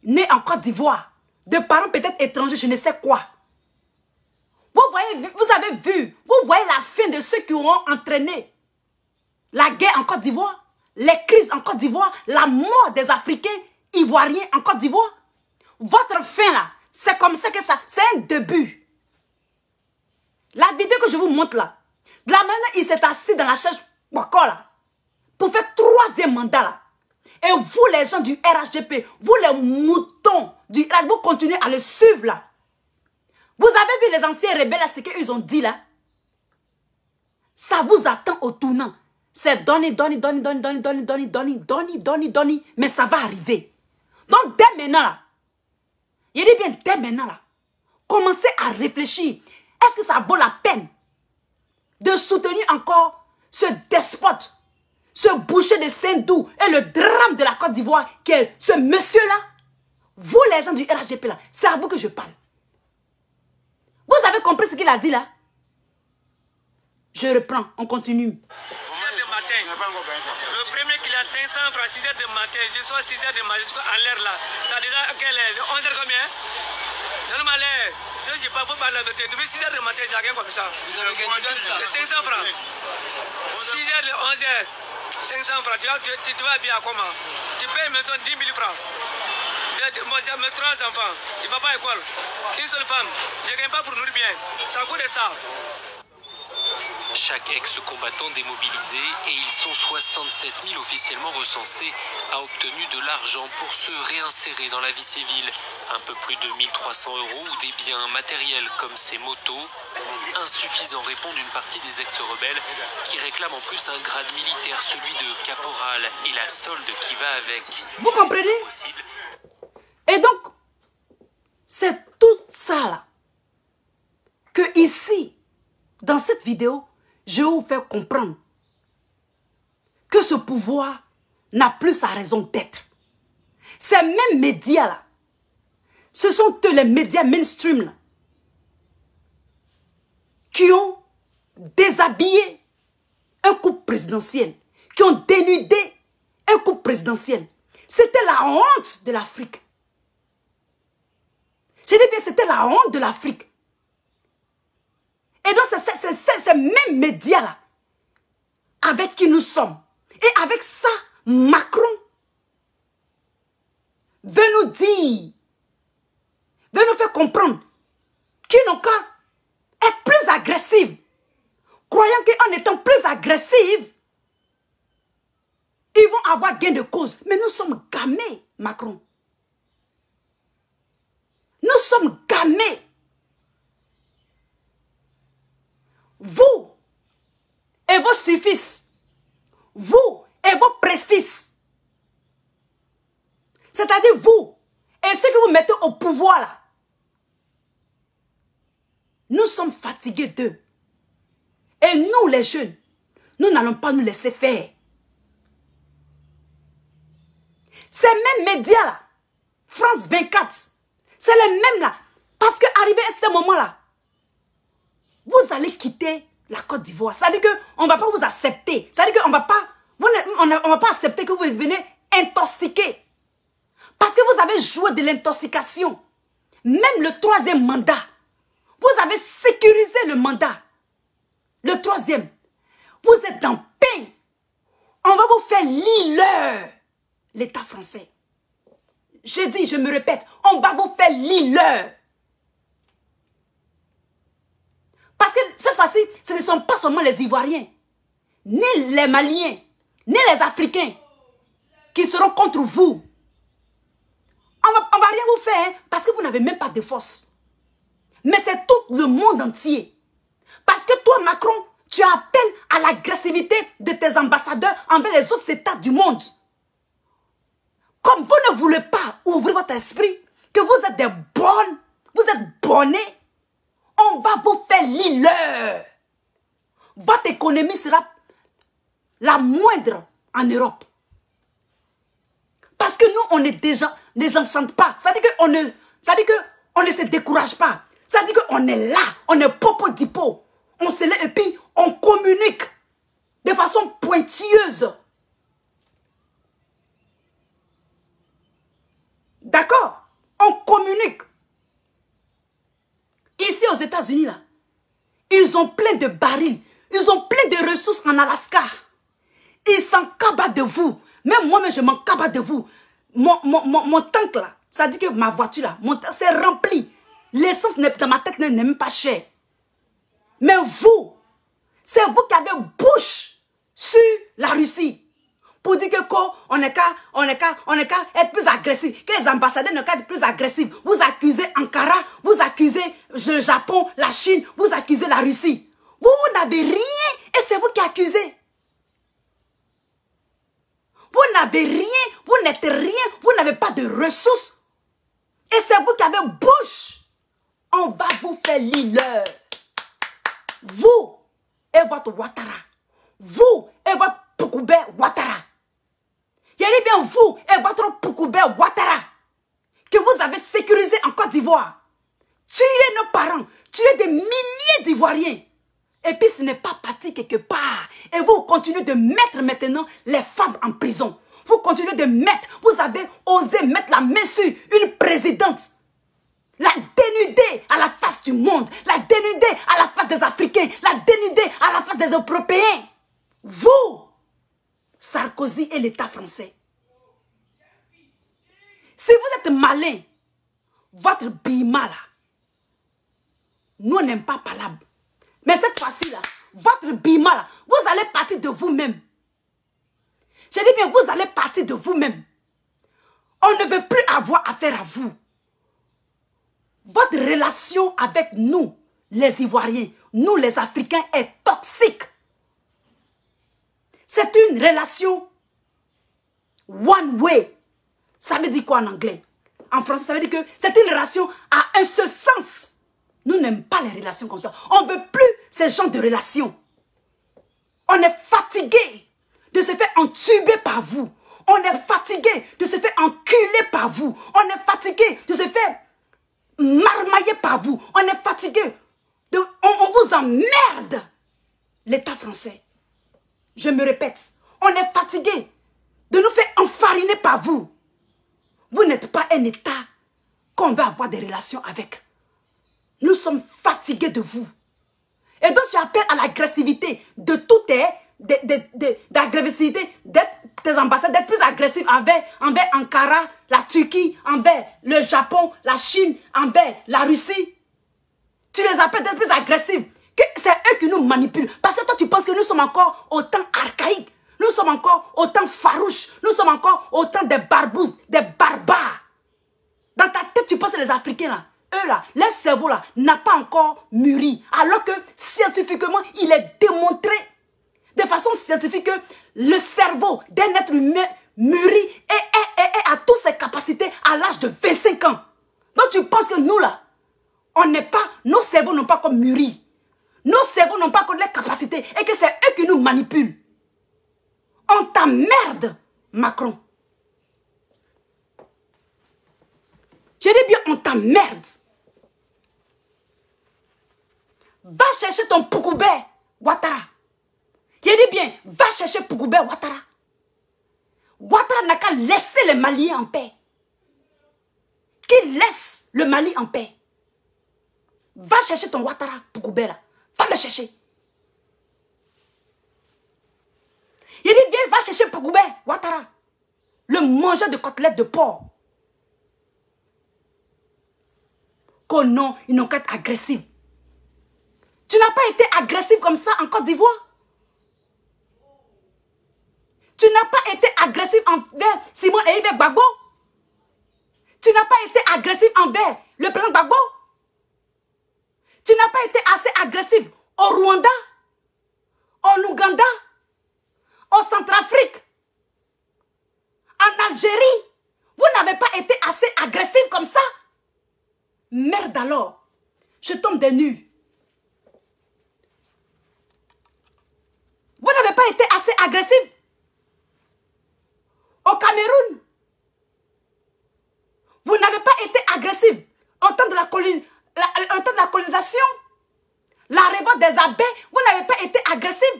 Speaker 1: nés en Côte d'Ivoire, de parents peut-être étrangers, je ne sais quoi. Vous voyez, vous avez vu, vous voyez la fin de ceux qui ont entraîné la guerre en Côte d'Ivoire, les crises en Côte d'Ivoire, la mort des Africains ivoiriens en Côte d'Ivoire. Votre fin là, c'est comme ça que ça, c'est un début. La vidéo que je vous montre là, là maintenant il s'est assis dans la chaise là, pour faire 3e mandat là. Et vous les gens du RHDP, vous les moutons du RHDP, vous continuez à le suivre là. Vous avez vu les anciens rebelles, ce qu'ils ont dit là? Ça vous attend au tournant. C'est donner, mais ça va arriver. Donc dès maintenant là, il dit bien dès maintenant là, commencez à réfléchir. Est-ce que ça vaut la peine de soutenir encore ce despote, ce boucher de Saint-Doux et le drame de la Côte d'Ivoire qui est ce monsieur-là? Vous les gens du RHDP là, c'est à vous que je parle. Vous avez compris ce qu'il a dit là? Je reprends, on continue.
Speaker 6: Le premier qu'il a 500 francs, 6 heures de matin, je sois 6 heures de matin, jusqu'à l'heure là. Ça déjà, quelle heure? 11 heures combien? Normal, je ne sais pas, il faut parler la vérité. Depuis 6 heures de matin, j'ai gagné comme ça. Vous avez gagné 500 francs. 6 heures de 11 heures, 500 francs. Tu vas vivre comment? Tu payes une maison 10 000 francs. Moi, j'ai mes 3 enfants. Tu ne vas pas à l'école. Une seule femme. Je ne gagne pas pour nourrir bien. Ça coûte ça.
Speaker 4: Chaque ex-combattant démobilisé, et ils sont 67 000 officiellement recensés, a obtenu de l'argent pour se réinsérer dans la vie civile. Un peu plus de 1 300 € ou des biens matériels comme ces motos. Insuffisant, répondent une partie des ex-rebelles qui réclament en plus un grade militaire, celui de caporal, et la solde qui va avec.
Speaker 1: Vous comprenez? Et donc, c'est tout ça là, que ici, dans cette vidéo, je vais vous faire comprendre que ce pouvoir n'a plus sa raison d'être. Ces mêmes médias là, ce sont eux les médias mainstream là, qui ont déshabillé un couple présidentiel, qui ont dénudé un couple présidentiel. C'était la honte de l'Afrique. Je dis bien, c'était la honte de l'Afrique. Et donc, c'est ces mêmes médias-là avec qui nous sommes. Et avec ça, Macron veut nous dire, veut nous faire comprendre qu'ils n'ont qu'à être plus agressifs. Croyant qu'en étant plus agressifs, ils vont avoir gain de cause. Mais nous sommes gamés, Macron. Nous sommes gamés. Vous et vos suffices, vous et vos préfixes, c'est-à-dire vous et ceux que vous mettez au pouvoir là, nous sommes fatigués d'eux. Et nous les jeunes, nous n'allons pas nous laisser faire. Ces mêmes médias là, France 24, c'est les mêmes là, parce qu'arrivé à ce moment là, vous allez quitter la Côte d'Ivoire. Ça veut dire qu'on ne va pas vous accepter. Ça veut dire qu'on ne va pas accepter que vous venez intoxiquer. Parce que vous avez joué de l'intoxication. Même le 3e mandat. Vous avez sécurisé le mandat. Le 3e. Vous êtes en paix. On va vous faire lire l'État français. Je dis, je me répète, on va vous faire lire. Parce que cette fois-ci, ce ne sont pas seulement les Ivoiriens, ni les Maliens, ni les Africains qui seront contre vous. On va rien vous faire, hein, parce que vous n'avez même pas de force. Mais c'est tout le monde entier. Parce que toi, Macron, tu appelles à l'agressivité de tes ambassadeurs envers les autres États du monde. Comme vous ne voulez pas ouvrir votre esprit, que vous êtes des bonnes, vous êtes bonnets, on va vous faire lire. Votre économie sera la moindre en Europe. Parce que nous, on est déjà, ne s'enchante pas. Ça dit qu'on ne se décourage pas. Ça dit qu'on est là, on est popo-dipo. On se lève et puis on communique de façon pointilleuse. D'accord? On communique. Ici aux États-Unis, là, ils ont plein de barils. Ils ont plein de ressources en Alaska. Ils s'en cabatent de vous. Même moi-même, je m'en cabate de vous. Mon tank là, ça dit que ma voiture là, c'est rempli. L'essence dans ma tête n'est même pas chère. Mais vous, c'est vous qui avez bouche sur la Russie. Pour dire que on n'est qu'à être plus agressif. Que les ambassadeurs n'ont qu'à être plus agressifs. Vous accusez Ankara, vous accusez le Japon, la Chine, vous accusez la Russie. Vous n'avez rien et c'est vous qui accusez. Vous n'avez rien, vous n'êtes rien, vous n'avez pas de ressources. Et c'est vous qui avez bouche. On va vous faire l'heure. Vous et votre Ouattara. Vous et votre Poukoubé Ouattara. Il y a bien vous et votre Poukoubé Ouattara que vous avez sécurisé en Côte d'Ivoire. Tuez nos parents, tuez des milliers d'Ivoiriens. Et puis ce n'est pas parti quelque part. Et vous continuez de mettre maintenant les femmes en prison. Vous continuez de mettre, vous avez osé mettre la main sur une présidente. La dénuder à la face du monde. La dénuder à la face des Africains. La dénuder à la face des Européens. Vous, Sarkozy et l'État français. Si vous êtes malin, votre bima là, nous on n'aime pas palabre. Mais cette fois-ci là, votre bima là, vous allez partir de vous-même. J'ai dit bien, vous allez partir de vous-même. On ne veut plus avoir affaire à vous. Votre relation avec nous, les Ivoiriens, nous les Africains, est toxique. C'est une relation one way. Ça veut dire quoi en anglais? En français, ça veut dire que c'est une relation à un seul sens. Nous n'aimons pas les relations comme ça. On ne veut plus ces genres de relations. On est fatigué de se faire entuber par vous. On est fatigué de se faire enculer par vous. On est fatigué de se faire marmailler par vous. On est fatigué. On vous emmerde. L'État français. Je me répète. On est fatigué de nous faire enfariner par vous. Vous n'êtes pas un État qu'on va avoir des relations avec. Nous sommes fatigués de vous. Et donc, tu appelles à l'agressivité de toutes d'agressivité, tes ambassades, d'être plus agressifs envers Ankara, la Turquie, envers le Japon, la Chine, envers la Russie. Tu les appelles d'être plus agressifs. C'est eux qui nous manipulent. Parce que toi, tu penses que nous sommes encore autant archaïques. Nous sommes encore autant farouches. Nous sommes encore autant des barbouzes, des barbares. Dans ta tête, tu penses que les Africains, là, eux, là, leur cerveau, là, n'a pas encore mûri. Alors que, scientifiquement, il est démontré de façon scientifique que le cerveau d'un être humain mûrit et a toutes ses capacités à l'âge de 25 ans. Donc, tu penses que nous, là, on n'est pas, nos cerveaux n'ont pas encore mûri. Nos cerveaux n'ont pas encore les capacités et que c'est eux qui nous manipulent. On t'emmerde, Macron. Je dis bien, on t'emmerde. Va chercher ton Poukoubé Ouattara. Je dis bien, va chercher Poukoubé Ouattara. Ouattara n'a qu'à laisser les Maliens en paix. Qu'il laisse le Mali en paix. Va chercher ton Ouattara, Poukoubé là. Va le chercher. Il dit, viens, va chercher Poukoubé Ouattara. Le mangeur de côtelettes de porc. Qu'au non, ils n'ont qu'à être agressifs. Tu n'as pas été agressif comme ça en Côte d'Ivoire. Tu n'as pas été agressif envers Simon et Yves Gbagbo. Tu n'as pas été agressif envers le président Gbagbo. Tu n'as pas été assez agressif au Rwanda, au Ouganda, au Centrafrique, en Algérie. Vous n'avez pas été assez agressif comme ça. Merde alors. Je tombe des nues. Vous n'avez pas été assez agressif au Cameroun. Vous n'avez pas été agressif au temps de la colonisation. La révolte des abbés, vous n'avez pas été agressif.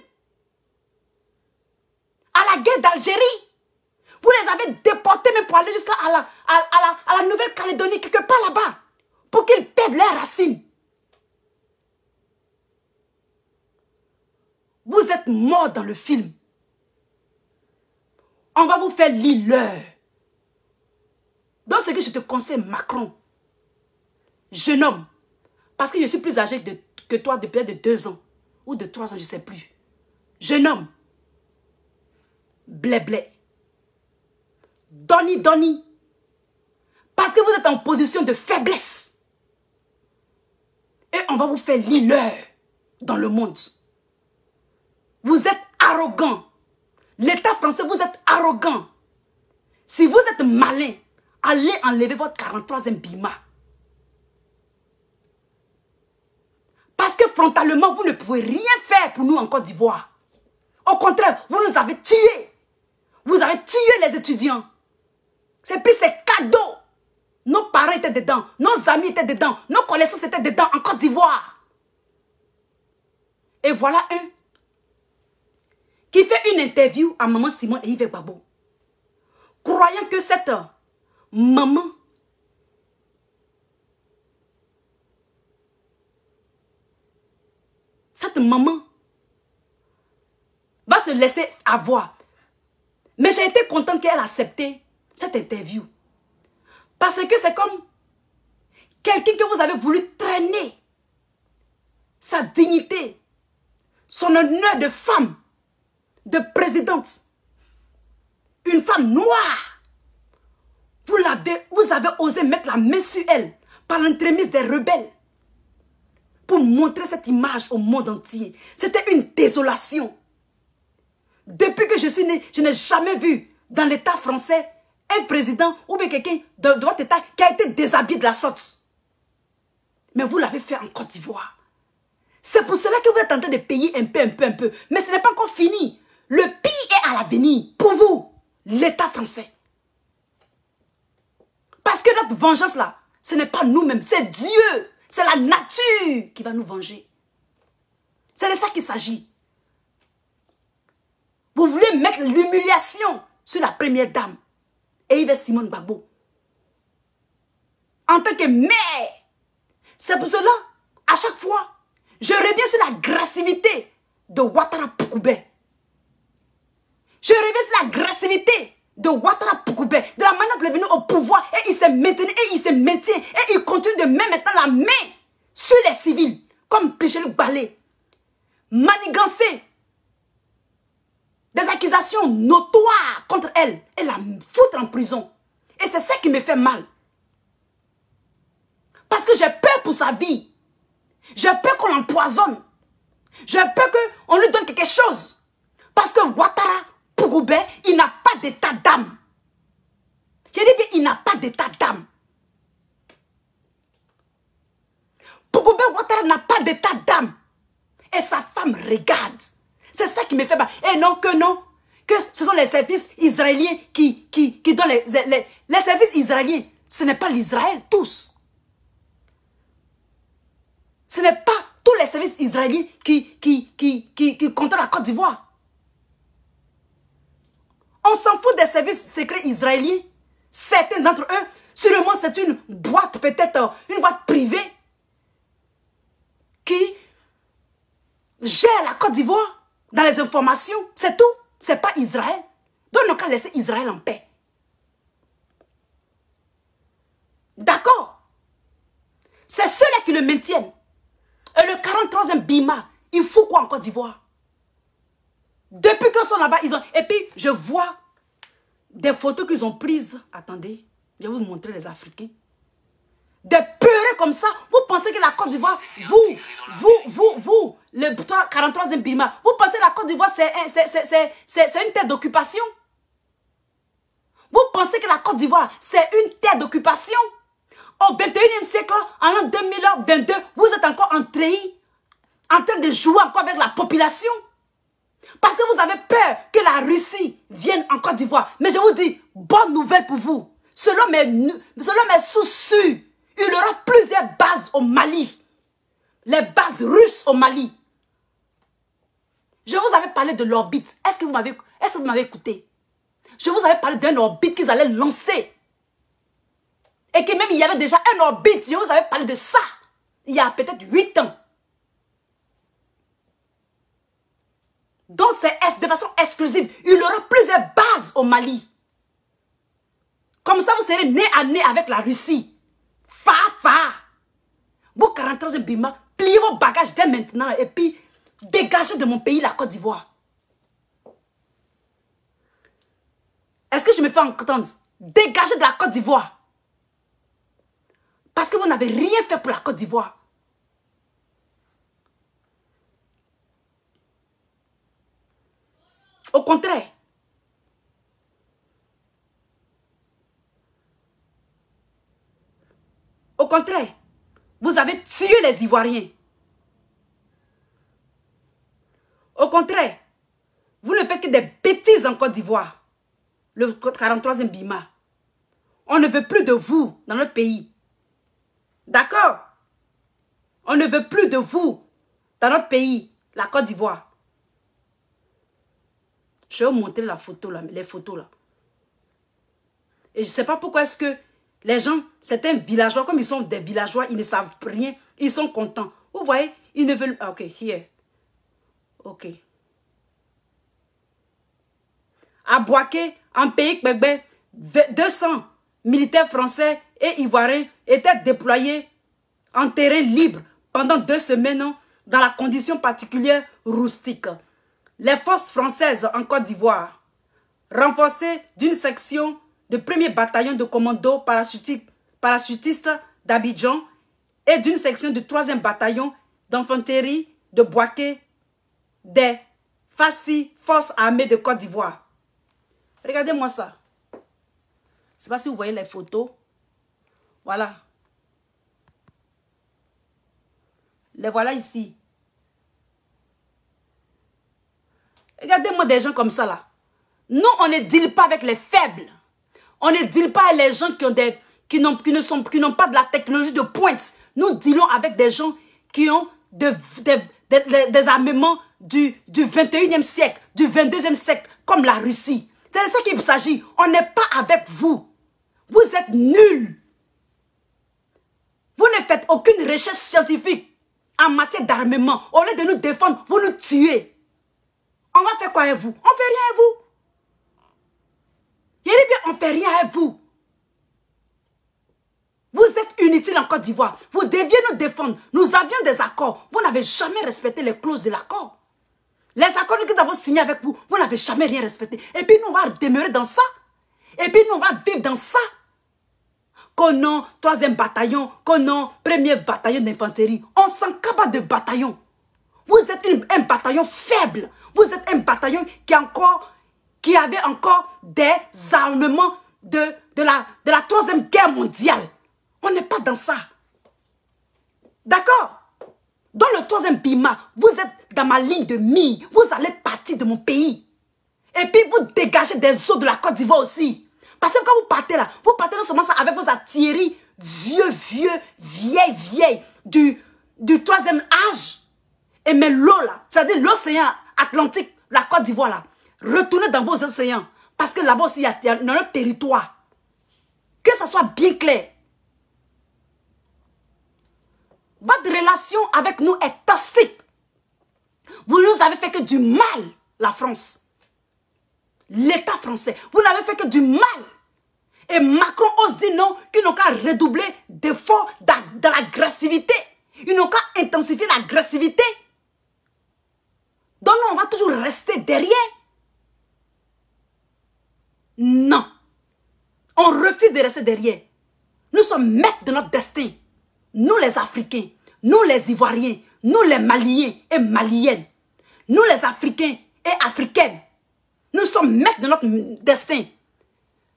Speaker 1: À la guerre d'Algérie, vous les avez déportés même pour aller jusqu'à la Nouvelle-Calédonie, quelque part là-bas, pour qu'ils perdent leurs racines. Vous êtes morts dans le film. On va vous faire lire l'heure. Donc, ce que je te conseille, Macron, jeune homme, parce que je suis plus âgé que toi de peut-être de 2 ans, ou de 3 ans, je ne sais plus. Jeune homme, blé blé, doni doni, parce que vous êtes en position de faiblesse. Et on va vous faire lire l'heure dans le monde. Vous êtes arrogant. L'État français, vous êtes arrogant. Si vous êtes malin, allez enlever votre 43e BIMA. Parce que frontalement, vous ne pouvez rien faire pour nous en Côte d'Ivoire. Au contraire, vous nous avez tués. Vous avez tué les étudiants. Et puis c'est cadeau. Nos parents étaient dedans, nos amis étaient dedans, nos connaissances étaient dedans en Côte d'Ivoire. Et voilà un qui fait une interview à maman Simone et Yves Gbagbo, croyant que cette maman va se laisser avoir. Mais j'ai été contente qu'elle ait accepté cette interview. Parce que c'est comme quelqu'un que vous avez voulu traîner sa dignité, son honneur de femme, de présidente, une femme noire. Vous avez osé mettre la main sur elle par l'entremise des rebelles pour montrer cette image au monde entier. C'était une désolation. Depuis que je suis née, je n'ai jamais vu dans l'État français un président ou bien quelqu'un de votre État qui a été déshabillé de la sorte. Mais vous l'avez fait en Côte d'Ivoire. C'est pour cela que vous êtes en train de payer un peu. Mais ce n'est pas encore fini. Le pire est à l'avenir pour vous, l'État français. Parce que notre vengeance là, ce n'est pas nous-mêmes, c'est Dieu. C'est la nature qui va nous venger. C'est de ça qu'il s'agit. Vous voulez mettre l'humiliation sur la première dame. Et Yves Simone Gbagbo. En tant que mère. C'est pour cela, à chaque fois, je reviens sur la agressivité de Ouattara Poukoubé. Je reviens sur l'agressivité de Ouattara Poukoubé. De la manière qu'il est venu au pouvoir et il s'est maintenu et il se maintient. Et il continue de mettre maintenant la main sur les civils. Comme Michel Balé. Manigancer des accusations notoires contre elle et la foutre en prison. Et c'est ça qui me fait mal. Parce que j'ai peur pour sa vie. J'ai peur qu'on l'empoisonne. J'ai peur qu'on lui donne quelque chose. Parce que Ouattara Poukoubé, il n'a pas d'état d'âme. J'ai dit bien, il n'a pas d'état d'âme. Poukoubé Ouattara n'a pas d'état d'âme. Et sa femme regarde. C'est ça qui me fait mal. Et non, que ce sont les services israéliens qui donnent les services israéliens. Ce n'est pas l'Israël, tous. Ce n'est pas tous les services israéliens qui contrôlent la Côte d'Ivoire. On s'en fout des services secrets israéliens. Certains d'entre eux, sûrement c'est une boîte, peut-être une boîte privée qui gère la Côte d'Ivoire. Dans les informations, c'est tout. C'est pas Israël. Donc, on n'a qu'à laisser Israël en paix. D'accord? C'est ceux-là qui le maintiennent. Et le 43e BIMA, il faut quoi en Côte d'Ivoire? Depuis qu'ils sont là-bas, ils ont... Et puis, je vois des photos qu'ils ont prises. Attendez, je vais vous montrer les Africains. Des peureux comme ça. Vous pensez que la Côte d'Ivoire, vous, le 43e BIMA, vous pensez que la Côte d'Ivoire, c'est une terre d'occupation? Vous pensez que la Côte d'Ivoire, c'est une terre d'occupation? Au 21e siècle, en l'an 2022, vous êtes encore en train de jouer encore avec la population. Parce que vous avez peur que la Russie vienne en Côte d'Ivoire. Mais je vous dis, bonne nouvelle pour vous. Selon mes sources, il y aura plusieurs bases au Mali. Les bases russes au Mali. Je vous avais parlé de l'orbite. Est-ce que vous m'avez écouté? Je vous avais parlé d'un orbite qu'ils allaient lancer. Et que même il y avait déjà un orbite. Je vous avais parlé de ça. Il y a peut-être 8 ans. Donc c'est de façon exclusive. Il y aura plusieurs bases au Mali. Comme ça, vous serez nez à nez avec la Russie. Vous 43e Bima, pliez vos bagages dès maintenant et puis dégagez de mon pays, la Côte d'Ivoire. Est-ce que je me fais entendre? Dégagez de la Côte d'Ivoire. Parce que vous n'avez rien fait pour la Côte d'Ivoire. Au contraire. Au contraire, vous avez tué les Ivoiriens. Au contraire, vous ne faites que des bêtises en Côte d'Ivoire. Le 43e Bima. On ne veut plus de vous dans notre pays. D'accord? On ne veut plus de vous dans notre pays, la Côte d'Ivoire. Je vais vous montrer la photo là, les photos là. Et je ne sais pas pourquoi est-ce que les gens, certains villageois, comme ils sont des villageois, ils ne savent rien, ils sont contents. Vous voyez, ils ne veulent... Ok, here. Ok. À Boaké, en pays Kbekbe, 200 militaires français et ivoiriens étaient déployés en terrain libre pendant 2 semaines dans la condition particulière rustique. Les forces françaises en Côte d'Ivoire, renforcées d'une section de 1er bataillon de commando parachutistes d'Abidjan et d'une section du 3e bataillon d'infanterie de Boaké des FACI, Forces armées de Côte d'Ivoire. Regardez-moi ça. Je ne sais pas si vous voyez les photos. Voilà. Les voilà ici. Regardez-moi des gens comme ça là. Nous, on ne deal pas avec les faibles. On ne deal pas avec les gens qui n'ont pas de la technologie de pointe. Nous dealons avec des gens qui ont des armements du 21e siècle, du 22e siècle, comme la Russie. C'est de ça qu'il s'agit. On n'est pas avec vous. Vous êtes nuls. Vous ne faites aucune recherche scientifique en matière d'armement. Au lieu de nous défendre, vous nous tuez. On va faire quoi avec vous? On ne fait rien avec vous. Il dit bien, on ne fait rien avec vous. Vous êtes inutiles en Côte d'Ivoire. Vous deviez nous défendre. Nous avions des accords. Vous n'avez jamais respecté les clauses de l'accord. Les accords que nous avons signés avec vous, vous n'avez jamais rien respecté. Et puis nous, on va demeurer dans ça. Et puis nous, on va vivre dans ça. Qu'on 3e bataillon, qu'on 1er bataillon d'infanterie. On s'en capable de bataillon. Vous êtes un bataillon faible. Vous êtes un bataillon qui avait encore des armements de la 3e guerre mondiale. On n'est pas dans ça. D'accord? Dans le 3e Bima, vous êtes dans ma ligne de mire. Vous allez partir de mon pays. Et puis vous dégagez des eaux de la Côte d'Ivoire aussi. Parce que quand vous partez là, vous partez non seulement ça avec vos artilleries vieilles du 3e âge. Et mais l'eau là, c'est-à-dire l'océan Atlantique, la Côte d'Ivoire là, retournez dans vos océans. Parce que là-bas aussi, il y a notre territoire. Que ça soit bien clair. Votre relation avec nous est toxique. Vous nous avez fait que du mal, la France. L'État français. Vous n'avez fait que du mal. Et Macron ose dire non, qu'ils n'ont qu'à redoubler d'efforts dans l'agressivité. Ils n'ont qu'à intensifier l'agressivité. Donc nous, on va toujours rester derrière. Non. On refuse de rester derrière. Nous sommes maîtres de notre destin. Nous les Africains, nous les Ivoiriens, nous les Maliens et Maliennes, nous les Africains et Africaines, nous sommes maîtres de notre destin.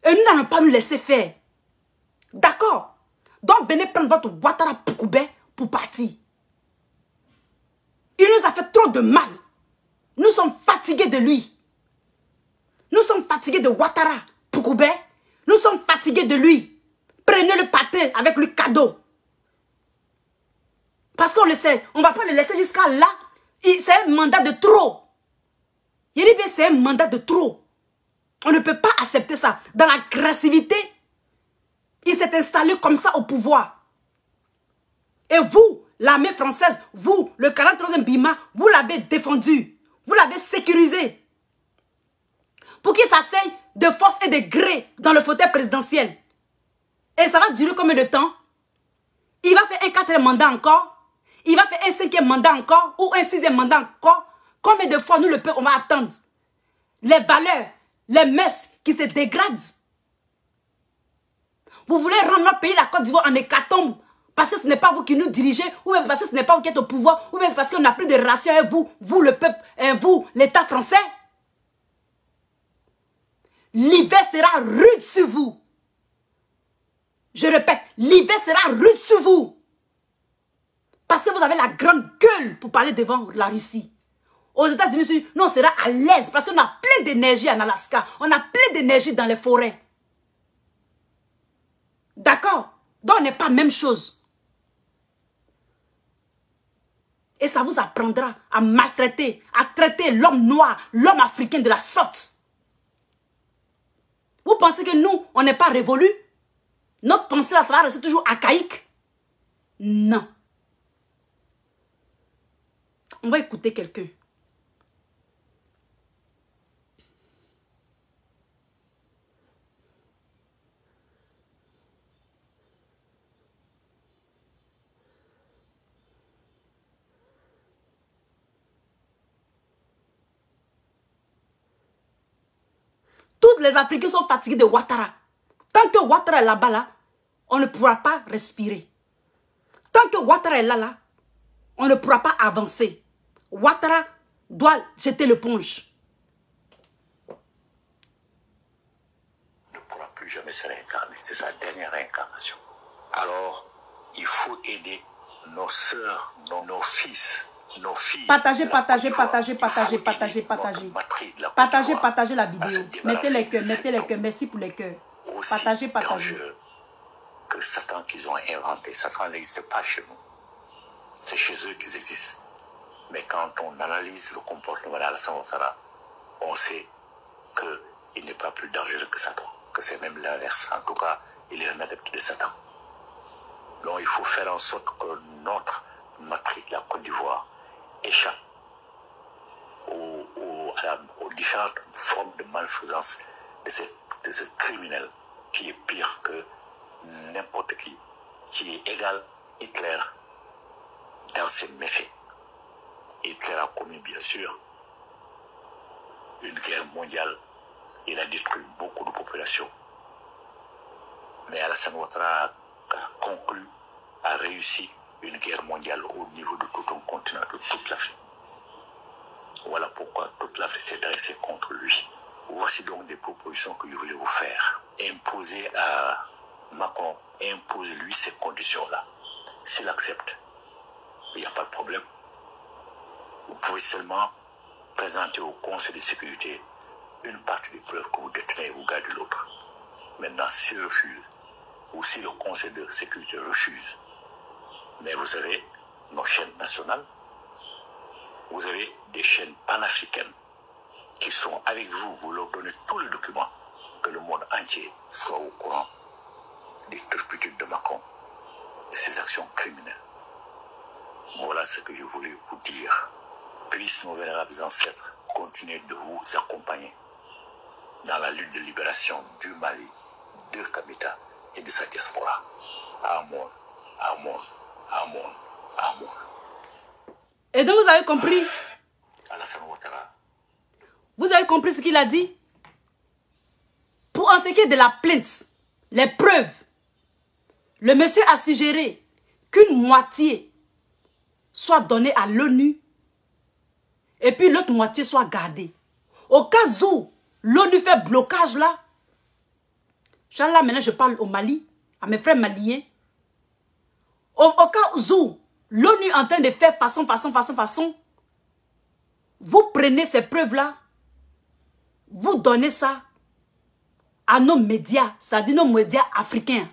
Speaker 1: Et nous n'allons pas nous laisser faire. D'accord? Donc venez prendre votre Ouattara Poukoubé pour partir. Il nous a fait trop de mal. Nous sommes fatigués de lui. Nous sommes fatigués de Ouattara Poukoubé. Nous sommes fatigués de lui. Prenez le pâté avec le cadeau. Parce qu'on le sait, on ne va pas le laisser jusqu'à là. C'est un mandat de trop. Il dit bien, c'est un mandat de trop. On ne peut pas accepter ça. Dans l'agressivité, il s'est installé comme ça au pouvoir. Et vous, l'armée française, vous, le 43e Bima, vous l'avez défendu. Vous l'avez sécurisé. Pour qu'il s'asseye de force et de gré dans le fauteuil présidentiel. Et ça va durer combien de temps? Il va faire un 4e mandat encore? Il va faire un 5e mandat encore? Ou un 6e mandat encore? Combien de fois nous, le peuple, on va attendre? Les valeurs, les mœurs qui se dégradent. Vous voulez rendre notre pays, la Côte d'Ivoire, en hécatombe parce que ce n'est pas vous qui nous dirigez, ou même parce que ce n'est pas vous qui êtes au pouvoir, ou même parce qu'on n'a plus de relations avec vous, vous le peuple, vous, l'État français. L'hiver sera rude sur vous. Je répète, l'hiver sera rude sur vous. Parce que vous avez la grande gueule pour parler devant la Russie. Aux États-Unis, nous, on sera à l'aise parce qu'on a plein d'énergie en Alaska. On a plein d'énergie dans les forêts. D'accord? Donc, on n'est pas la même chose. Et ça vous apprendra à maltraiter, à traiter l'homme noir, l'homme africain de la sorte. Vous pensez que nous, on n'est pas révolus? Notre pensée, là, ça va rester toujours archaïque? Non. On va écouter quelqu'un. Tous les Africains sont fatigués de Ouattara. Tant que Ouattara est là-bas, là, on ne pourra pas respirer. Tant que Ouattara est là, on ne pourra pas avancer. Ouattara doit jeter l'éponge.
Speaker 7: Ne pourra plus jamais se réincarner. C'est sa dernière réincarnation. Alors, il faut aider nos sœurs, nos fils, nos filles.
Speaker 1: Partagez la vidéo. Mettez les cœurs, merci pour les cœurs. Partagez.
Speaker 7: Que Satan qu'ils ont inventé, Satan n'existe pas chez nous. C'est chez eux qu'ils existent. Mais quand on analyse le comportement d'Alassane Ouattara, on sait qu'il n'est pas plus dangereux que Satan, que c'est même l'inverse. En tout cas, il est un adepte de Satan. Donc il faut faire en sorte que notre matrice, la Côte d'Ivoire, échappe aux différentes formes de malfaisance de ce criminel qui est pire que n'importe qui est égal Hitler dans ses méfaits. Hitler a commis bien sûr une guerre mondiale, il a détruit beaucoup de populations. Mais Alassane Ouattara a conclu, a réussi une guerre mondiale au niveau de tout un continent, de toute l'Afrique. Voilà pourquoi toute l'Afrique s'est dressée contre lui. Voici donc des propositions que je voulais vous faire. Imposer à Macron, impose-lui ces conditions-là. S'il accepte, il n'y a pas de problème. Vous pouvez seulement présenter au Conseil de sécurité une partie des preuves que vous détenez et vous gardez l'autre. Maintenant, s'il refuse, ou si le Conseil de sécurité refuse, mais vous avez nos chaînes nationales, vous avez des chaînes panafricaines qui sont avec vous, vous leur donnez tous les documents, que le monde entier soit au courant des turpitudes de Macron, de ses actions criminelles. Voilà ce que je voulais vous dire. Puissent nos vénérables ancêtres continuer de vous accompagner dans la lutte de libération du Mali, de Kabita et de sa diaspora. Amour, amour, amour, amour.
Speaker 1: Et donc vous avez compris?
Speaker 7: Alassane Ouattara.
Speaker 1: Vous avez compris ce qu'il a dit? Pour en ce qui est de la plainte, les preuves, le monsieur a suggéré qu'une moitié soit donnée à l'ONU et puis l'autre moitié soit gardée. Au cas où l'ONU fait blocage là, là maintenant je parle au Mali, à mes frères maliens. Au cas où l'ONU est en train de faire façon, vous prenez ces preuves-là, vous donnez ça à nos médias, c'est-à-dire nos médias africains.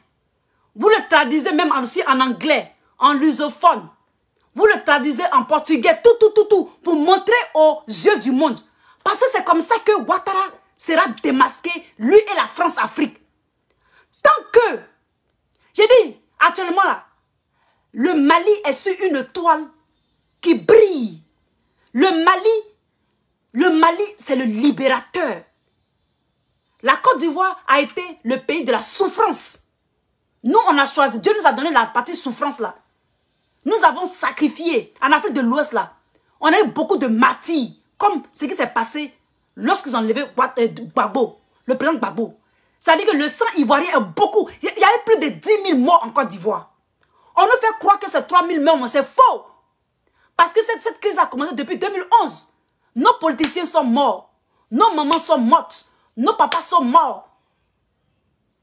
Speaker 1: Vous le traduisez même aussi en anglais, en lusophone. Vous le traduisez en portugais, tout, pour montrer aux yeux du monde. Parce que c'est comme ça que Ouattara sera démasqué, lui et la France-Afrique. Tant que, j'ai dit, actuellement là, le Mali est sur une toile qui brille. Le Mali Le Mali, c'est le libérateur. La Côte d'Ivoire a été le pays de la souffrance. Nous, on a choisi. Dieu nous a donné la partie souffrance là. Nous avons sacrifié en Afrique de l'Ouest là. On a eu beaucoup de martyrs. Comme ce qui s'est passé lorsqu'ils ont enlevé Gbagbo, le président Gbagbo. Ça veut dire que le sang ivoirien est beaucoup. Il y a eu plus de 10 000 morts en Côte d'Ivoire. On nous fait croire que c'est 3 000 morts, mais c'est faux. Parce que cette crise a commencé depuis 2011. Nos politiciens sont morts. Nos mamans sont mortes. Nos papas sont morts.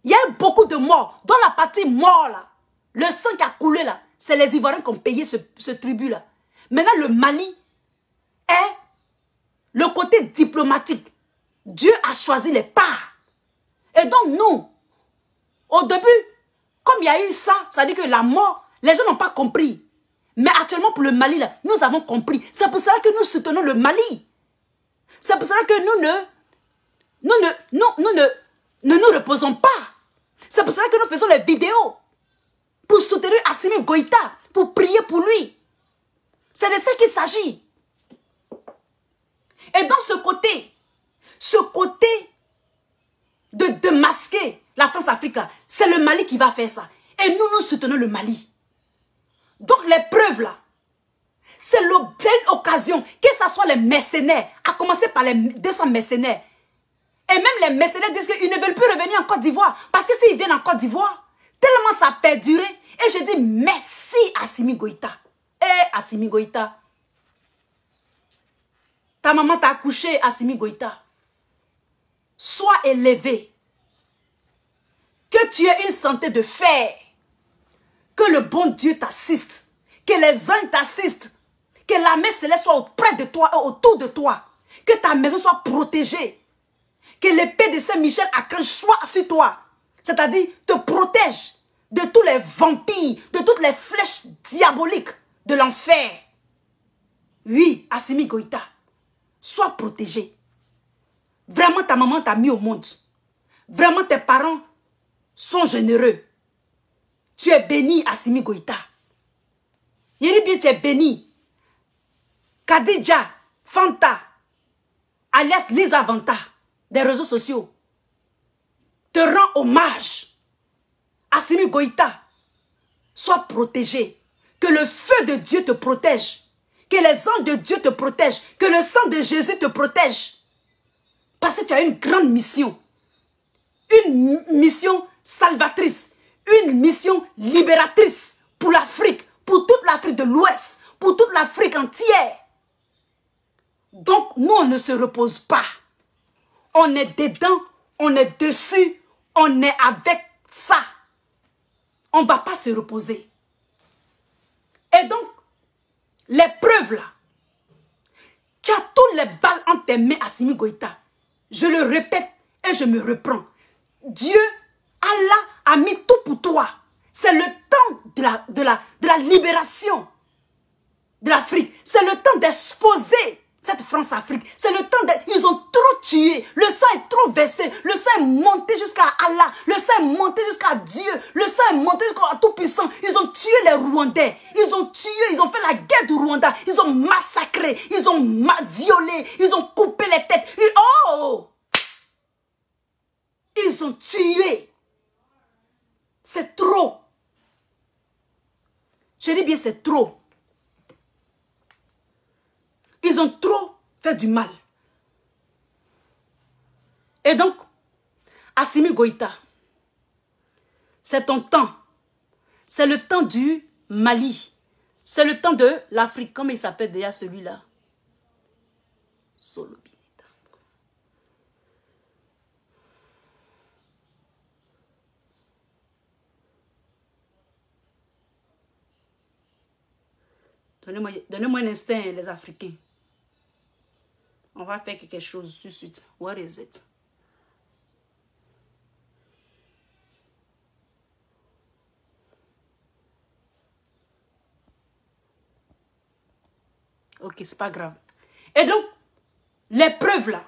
Speaker 1: Il y a eu beaucoup de morts. Dans la partie mort là, le sang qui a coulé là, c'est les Ivoiriens qui ont payé ce tribut là. Maintenant le Mali est le côté diplomatique. Dieu a choisi les parts. Et donc nous, au début, comme il y a eu ça, ça dit que la mort, les gens n'ont pas compris. Mais actuellement pour le Mali là, nous avons compris. C'est pour cela que nous soutenons le Mali. C'est pour cela que nous ne nous reposons pas. C'est pour cela que nous faisons les vidéos. Pour soutenir Assimi Goïta. Pour prier pour lui. C'est de ça qu'il s'agit. Et dans ce côté de masquer la France-Afrique, c'est le Mali qui va faire ça. Et nous soutenons le Mali. Donc les preuves là, c'est une occasion, que ce soit les mercenaires, à commencer par les 200 mercenaires. Et même les mercenaires disent qu'ils ne veulent plus revenir en Côte d'Ivoire. Parce que s'ils viennent en Côte d'Ivoire, tellement ça a perduré. Et je dis merci Assimi Goïta. Assimi Goïta. Ta maman t'a accouché, Assimi Goïta. Sois élevé. Que tu aies une santé de fer. Que le bon Dieu t'assiste. Que les anges t'assistent. Que la main céleste soit auprès de toi et autour de toi. Que ta maison soit protégée. Que l'épée de Saint-Michel Archange soit sur toi. C'est-à-dire te protège de tous les vampires, de toutes les flèches diaboliques de l'enfer. Oui, Assimi Goïta, sois protégé. Vraiment, ta maman t'a mis au monde. Vraiment, tes parents sont généreux. Tu es béni, Assimi Goïta. Il dit bien, tu es béni. Kadidja, Fanta, alias Lisa Vanta, des réseaux sociaux, te rend hommage. Assimi Goïta, sois protégé. Que le feu de Dieu te protège. Que les anges de Dieu te protègent. Que le sang de Jésus te protège. Parce que tu as une grande mission. Une mission salvatrice. Une mission libératrice pour l'Afrique. Pour toute l'Afrique de l'Ouest. Pour toute l'Afrique entière. Donc, nous, on ne se repose pas. On est dedans. On est dessus. On est avec ça. On ne va pas se reposer. Et donc, les preuves là, tu as toutes les balles entre tes mains, Assimi Goïta. Je le répète et je me reprends. Dieu, Allah a mis tout pour toi. C'est le temps de la libération de l'Afrique. C'est le temps d'exposer cette France-Afrique. C'est le temps ils ont trop tué. Le sang est trop versé. Le sang est monté jusqu'à Allah. Le sang est monté jusqu'à Dieu. Le sang est monté jusqu'à Tout-Puissant. Ils ont tué les Rwandais. Ils ont tué. Ils ont fait la guerre du Rwanda. Ils ont massacré. Ils ont violé. Ils ont coupé les têtes. Ils ont tué. C'est trop. Je dis bien c'est trop. Ils ont trop fait du mal. Et donc, Assimi Goïta, c'est ton temps. C'est le temps du Mali. C'est le temps de l'Afrique. Comment il s'appelle déjà celui-là? Solobinita. Donnez-moi un instant, les Africains. On va faire quelque chose tout de suite. What is it? Ok, c'est pas grave. Et donc, les preuves là,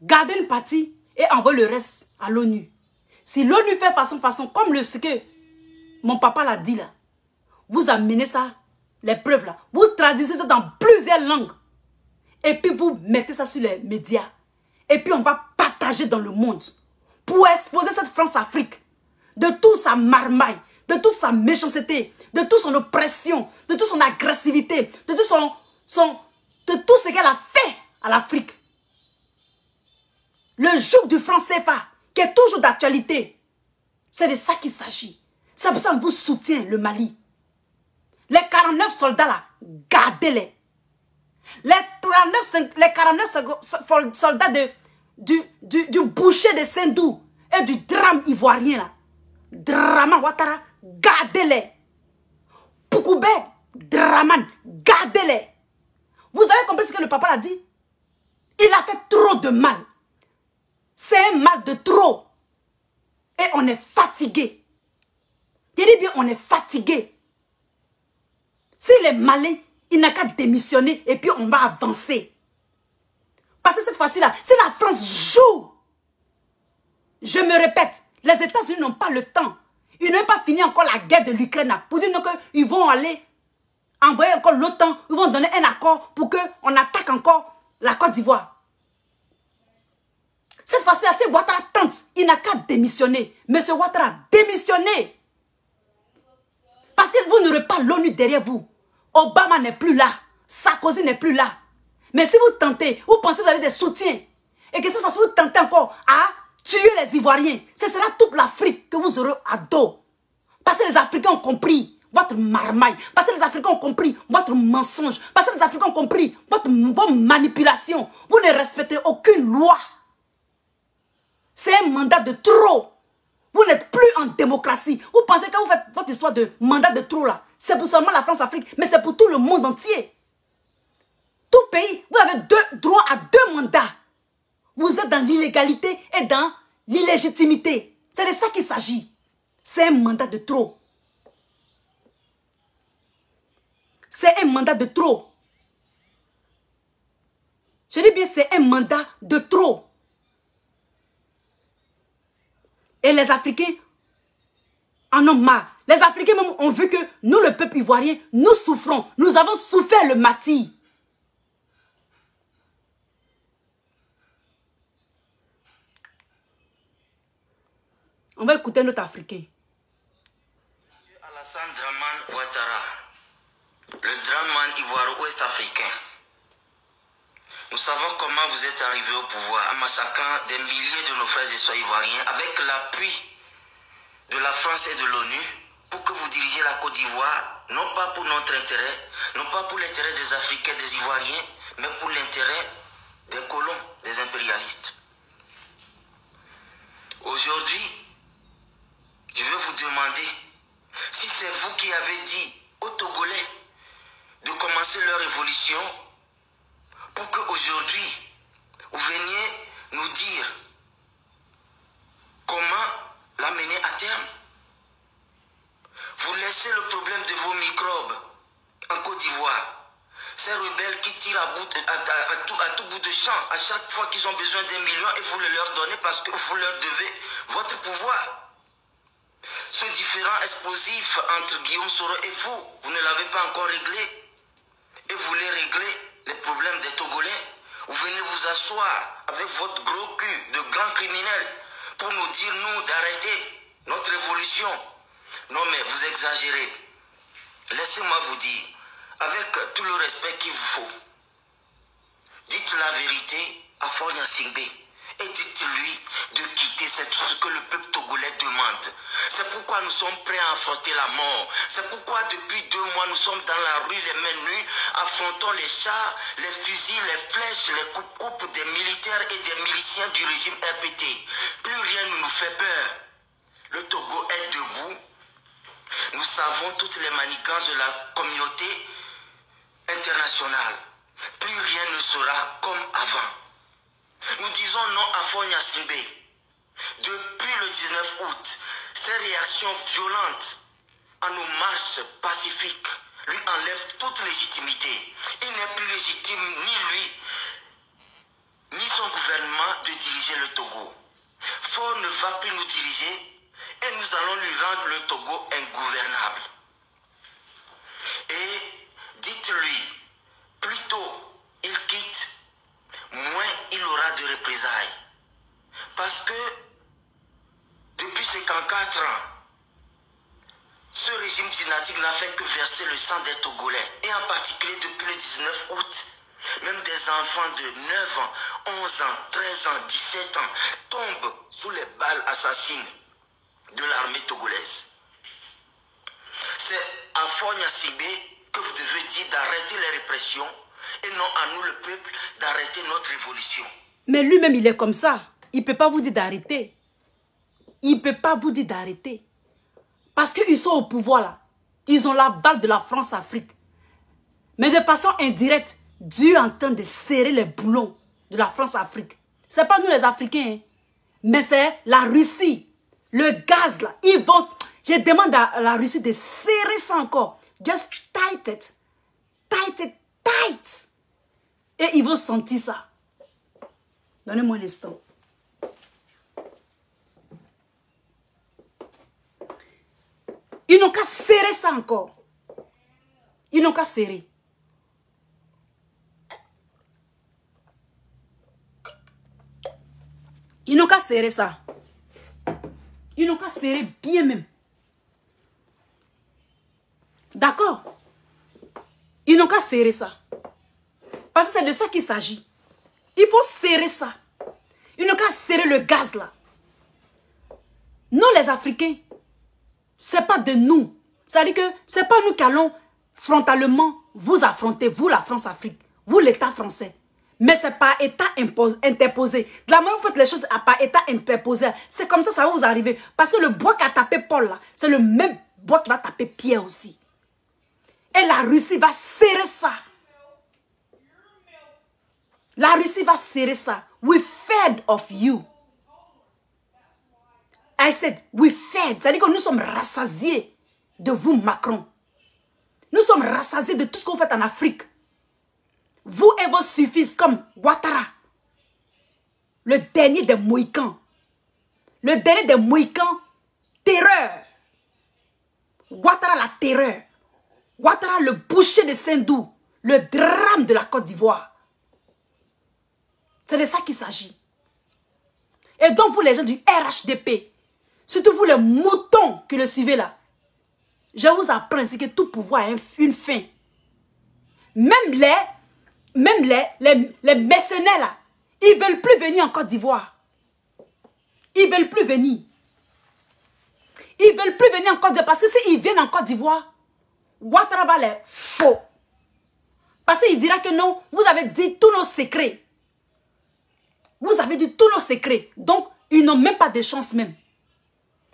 Speaker 1: gardez une partie et envoie le reste à l'ONU. Si l'ONU fait façon, comme ce que mon papa l'a dit là, vous amenez ça, les preuves là, vous traduisez ça dans plusieurs langues. Et puis vous mettez ça sur les médias. Et puis on va partager dans le monde. Pour exposer cette France-Afrique. De toute sa marmaille. De toute sa méchanceté. De toute son oppression. De toute son agressivité. De tout ce qu'elle a fait à l'Afrique. Le joug du franc CFA, qui est toujours d'actualité. C'est de ça qu'il s'agit. C'est pour ça qu'on vous soutient, le Mali. Les 49 soldats là, gardez-les. Les 49 soldats du boucher de Sendou et du drame ivoirien là. Draman Ouattara, gardez-les. Poukoubé, Draman, gardez-les. Vous avez compris ce que le papa a dit? Il a fait trop de mal. C'est un mal de trop. Et on est fatigué. Je dis bien, on est fatigué. S'il est malin, il n'a qu'à démissionner et puis on va avancer. Parce que cette fois-ci-là, si la France joue, je me répète, les États-Unis n'ont pas le temps. Ils n'ont pas fini encore la guerre de l'Ukraine pour dire qu'ils vont aller envoyer encore l'OTAN, ils vont donner un accord pour qu'on attaque encore la Côte d'Ivoire. Cette fois-ci, c'est Ouattara tente. Il n'a qu'à démissionner. Monsieur Ouattara, démissionnez. Parce que vous n'aurez pas l'ONU derrière vous. Obama n'est plus là. Sarkozy n'est plus là. Mais si vous tentez, vous pensez que vous avez des soutiens. Et que cette fois-ci, vous tentez encore à tuer les Ivoiriens. Ce sera toute l'Afrique que vous aurez à dos. Parce que les Africains ont compris votre marmaille. Parce que les Africains ont compris votre mensonge. Parce que les Africains ont compris votre manipulation. Vous ne respectez aucune loi. C'est un mandat de trop. Vous n'êtes plus en démocratie. Vous pensez que quand vous faites votre histoire de mandat de trop là, c'est pour seulement la France-Afrique, mais c'est pour tout le monde entier. Tout pays, vous avez droit à 2 mandats. Vous êtes dans l'illégalité et dans l'illégitimité. C'est de ça qu'il s'agit. C'est un mandat de trop. C'est un mandat de trop. Je dis bien, c'est un mandat de trop. Et les Africains en ont marre. Les Africains même ont vu que nous, le peuple ivoirien, nous souffrons. Nous avons souffert le martyre. On va écouter notre Africain.
Speaker 8: Alassane Dramane Ouattara, le Dramane ivoiro-ouest africain. Nous savons comment vous êtes arrivé au pouvoir en massacrant des milliers de nos frères et sœurs ivoiriens avec l'appui de la France et de l'ONU pour que vous dirigiez la Côte d'Ivoire, non pas pour notre intérêt, non pas pour l'intérêt des Africains, des Ivoiriens, mais pour l'intérêt des colons, des impérialistes. Aujourd'hui, je vais vous demander si c'est vous qui avez dit aux Togolais de commencer leur évolution pour qu'aujourd'hui, vous veniez nous dire comment la mener à terme. Vous laissez le problème de vos microbes en Côte d'Ivoire. Ces rebelles qui tirent à tout bout de champ à chaque fois qu'ils ont besoin d'1 million et vous le leur donnez parce que vous leur devez votre pouvoir. Ce différend explosif entre Guillaume Soro et vous, vous ne l'avez pas encore réglé. Et vous voulez régler les problèmes des Togolais. Vous venez vous asseoir avec votre gros cul de grands criminels pour nous dire, nous, d'arrêter notre évolution. Non, mais vous exagérez. Laissez-moi vous dire, avec tout le respect qu'il vous faut, dites la vérité à Faure Gnassingbé et dites-lui de quitter. C'est tout ce que le peuple togolais demande. C'est pourquoi nous sommes prêts à affronter la mort. C'est pourquoi depuis 2 mois, nous sommes dans la rue les mains nues, affrontons les chars, les fusils, les flèches, les coupes des militaires et des miliciens du régime RPT. Plus rien ne nous fait peur. Le Togo est debout. Nous savons toutes les manigances de la communauté internationale. Plus rien ne sera comme avant. Nous disons non à Faure Gnassingbé. Depuis le 19 août, ces réactions violentes à nos marches pacifiques lui enlèvent toute légitimité. Il n'est plus légitime, ni lui, ni son gouvernement, de diriger le Togo. Faure ne va plus nous diriger et nous allons lui rendre le Togo ingouvernable. Et dites-lui, plutôt il quitte régime dynastique n'a fait que verser le sang des Togolais. Et en particulier depuis le 19 août, même des enfants de 9 ans, 11 ans, 13 ans, 17 ans tombent sous les balles assassines de l'armée togolaise. C'est à Fonya Sibé que vous devez dire d'arrêter les répressions et non à nous le peuple d'arrêter notre révolution.
Speaker 1: Mais lui-même il est comme ça. Il ne peut pas vous dire d'arrêter. Il ne peut pas vous dire d'arrêter. Parce qu'ils sont au pouvoir là. Ils ont la balle de la France-Afrique. Mais de façon indirecte, Dieu est en train de serrer les boulons de la France-Afrique. Ce n'est pas nous les Africains. Hein. Mais c'est la Russie. Le gaz là. Ils vont... Je demande à la Russie de serrer ça encore. Just tight it. Tight it. Tight. Et ils vont sentir ça. Donnez-moi un instant. Ils n'ont qu'à serrer ça encore. Ils n'ont qu'à serrer. Ils n'ont qu'à serrer ça. Ils n'ont qu'à serrer bien même. D'accord? Ils n'ont qu'à serrer ça. Parce que c'est de ça qu'il s'agit. Il faut serrer ça. Ils n'ont qu'à serrer le gaz là. Nous les Africains, ce n'est pas de nous. C'est-à-dire que ce n'est pas nous qui allons frontalement vous affronter, vous la France-Afrique, vous l'État français. Mais c'est par État interposé. De la même vous faites les choses par État interposé. C'est comme ça, ça va vous arriver. Parce que le bois qui a tapé Paul là, c'est le même bois qui va taper Pierre aussi. Et la Russie va serrer ça. La Russie va serrer ça. We fed of you. I said, we fed. C'est-à-dire que nous sommes rassasiés de vous, Macron. Nous sommes rassasiés de tout ce que vous faites en Afrique. Vous et vos suffises comme Ouattara. Le dernier des Mohicans. Le dernier des Mohicans, terreur. Ouattara la terreur. Ouattara le boucher de Saint-Dou. Le drame de la Côte d'Ivoire. C'est de ça qu'il s'agit. Et donc pour les gens du RHDP, surtout vous les moutons qui le suivez là, je vous apprends que tout pouvoir a une fin. Même les mercenaires là, ils ne veulent plus venir en Côte d'Ivoire. Ils ne veulent plus venir. Ils ne veulent plus venir en Côte d'Ivoire parce que s'ils viennent en Côte d'Ivoire, Ouattara va les faux. Parce qu'il dira que non, vous avez dit tous nos secrets. Vous avez dit tous nos secrets. Donc, ils n'ont même pas de chance même.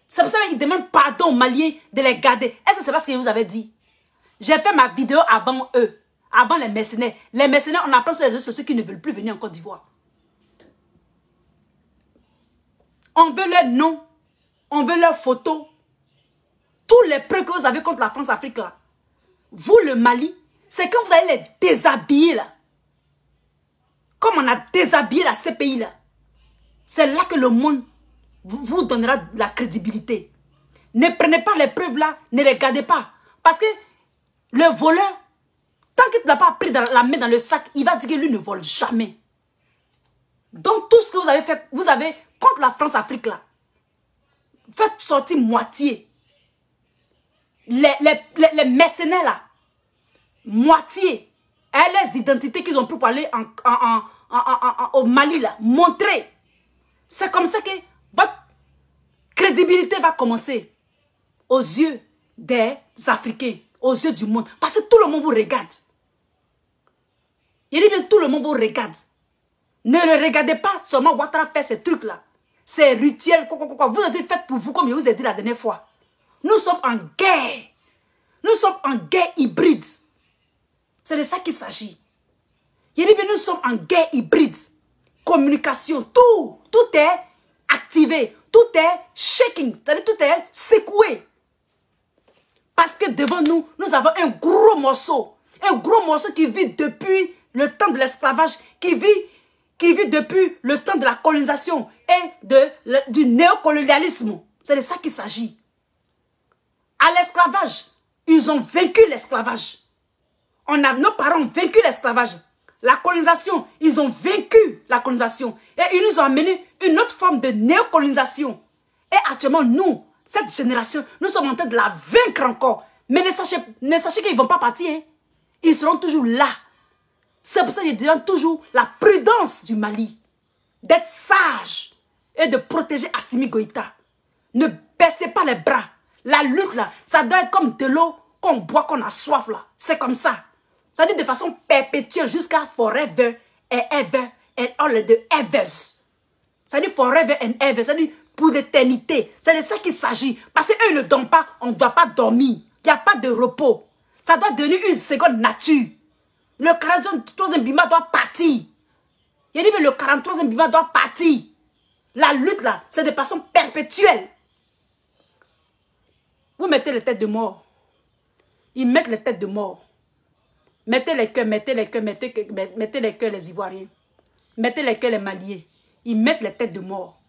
Speaker 1: C'est pour ça qu'ils demandent pardon aux Maliens de les garder. Est-ce que c'est parce que je vous avais dit? J'ai fait ma vidéo avant eux. Avant les mercenaires. Les mercenaires, on apprend sur les réseaux sociaux qui ne veulent plus venir en Côte d'Ivoire. On veut leur nom. On veut leurs photos. Tous les preuves que vous avez contre la France-Afrique là. Vous, le Mali, c'est quand vous allez les déshabiller là. Comme on a déshabillé la CPI là. C'est là que le monde vous donnera de la crédibilité. Ne prenez pas les preuves là, ne les gardez pas. Parce que le voleur, tant qu'il n'a pas pris la main dans le sac, il va dire que lui ne vole jamais. Donc tout ce que vous avez fait, vous avez contre la France-Afrique là. Faites sortir moitié. Les mercenaires là, moitié. Et les identités qu'ils ont pu parler au Mali là, montrer. C'est comme ça que votre crédibilité va commencer aux yeux des Africains, aux yeux du monde. Parce que tout le monde vous regarde. Il dit bien tout le monde vous regarde. Ne le regardez pas seulement Ouattara fait ces trucs là. Ces rituels, vous avez fait pour vous comme je vous ai dit la dernière fois. Nous sommes en guerre. Nous sommes en guerre hybride. C'est de ça qu'il s'agit. Il dit bien nous sommes en guerre hybride. Communication, tout est activé. Tout est shaking. C'est-à-dire tout est secoué. Parce que devant nous, nous avons un gros morceau. Un gros morceau qui vit depuis le temps de l'esclavage. Qui vit depuis le temps de la colonisation et du néocolonialisme. C'est de ça qu'il s'agit. À l'esclavage, ils ont vaincu l'esclavage. Nos parents ont vaincu l'esclavage. La colonisation, ils ont vaincu la colonisation. Et ils nous ont amené une autre forme de néocolonisation. Et actuellement, nous, cette génération, nous sommes en train de la vaincre encore. Mais ne sachez qu'ils ne vont pas partir. Hein. Ils seront toujours là. C'est pour ça que je demande toujours la prudence du Mali. D'être sage et de protéger Assimi Goïta. Ne baissez pas les bras. La lutte là, ça doit être comme de l'eau qu'on boit, qu'on a soif là. C'est comme ça. Ça dit de façon perpétuelle jusqu'à forever and ever and all the evers. Ça dit forever and ever. Ça dit pour l'éternité. C'est de ça qu'il s'agit. Parce qu'eux ils ne dorment pas, on ne doit pas dormir. Il n'y a pas de repos. Ça doit devenir une seconde nature. Le 43e Bima doit partir. Il dit mais le 43e Bima doit partir. La lutte là, c'est de façon perpétuelle. Vous mettez les têtes de mort. Ils mettent les têtes de mort. Mettez les cœurs, mettez les cœurs, mettez les cœurs les Ivoiriens. Mettez les cœurs les Maliens. Ils mettent les têtes de mort.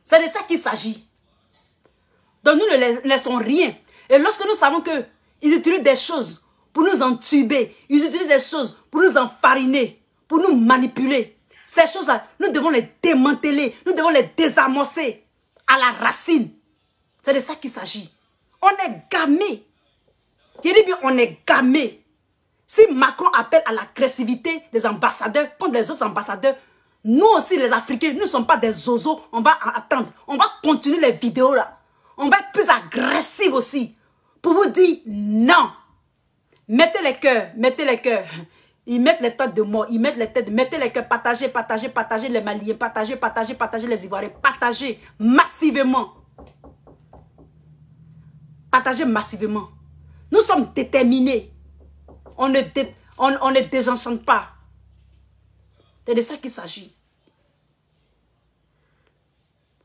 Speaker 1: C'est de ça qu'il s'agit. Donc nous ne laissons rien. Et lorsque nous savons qu'ils utilisent des choses pour nous entuber, ils utilisent des choses pour nous enfariner, pour nous manipuler. Ces choses-là, nous devons les démanteler, nous devons les désamorcer à la racine. C'est de ça qu'il s'agit. On est gamés. Je dis bien, on est gamés. Si Macron appelle à l'agressivité des ambassadeurs contre les autres ambassadeurs, nous aussi les Africains, nous ne sommes pas des zozos, on va attendre. On va continuer les vidéos là. On va être plus agressifs aussi. Pour vous dire non. Mettez les cœurs, mettez les cœurs. Ils mettent les têtes de mort, ils mettent les têtes, mettez les cœurs, partagez, partagez, partagez les Maliens, partagez, partagez, partagez les Ivoiriens, partagez massivement. Partagez massivement. Nous sommes déterminés. On ne désenchante pas. C'est de ça qu'il s'agit.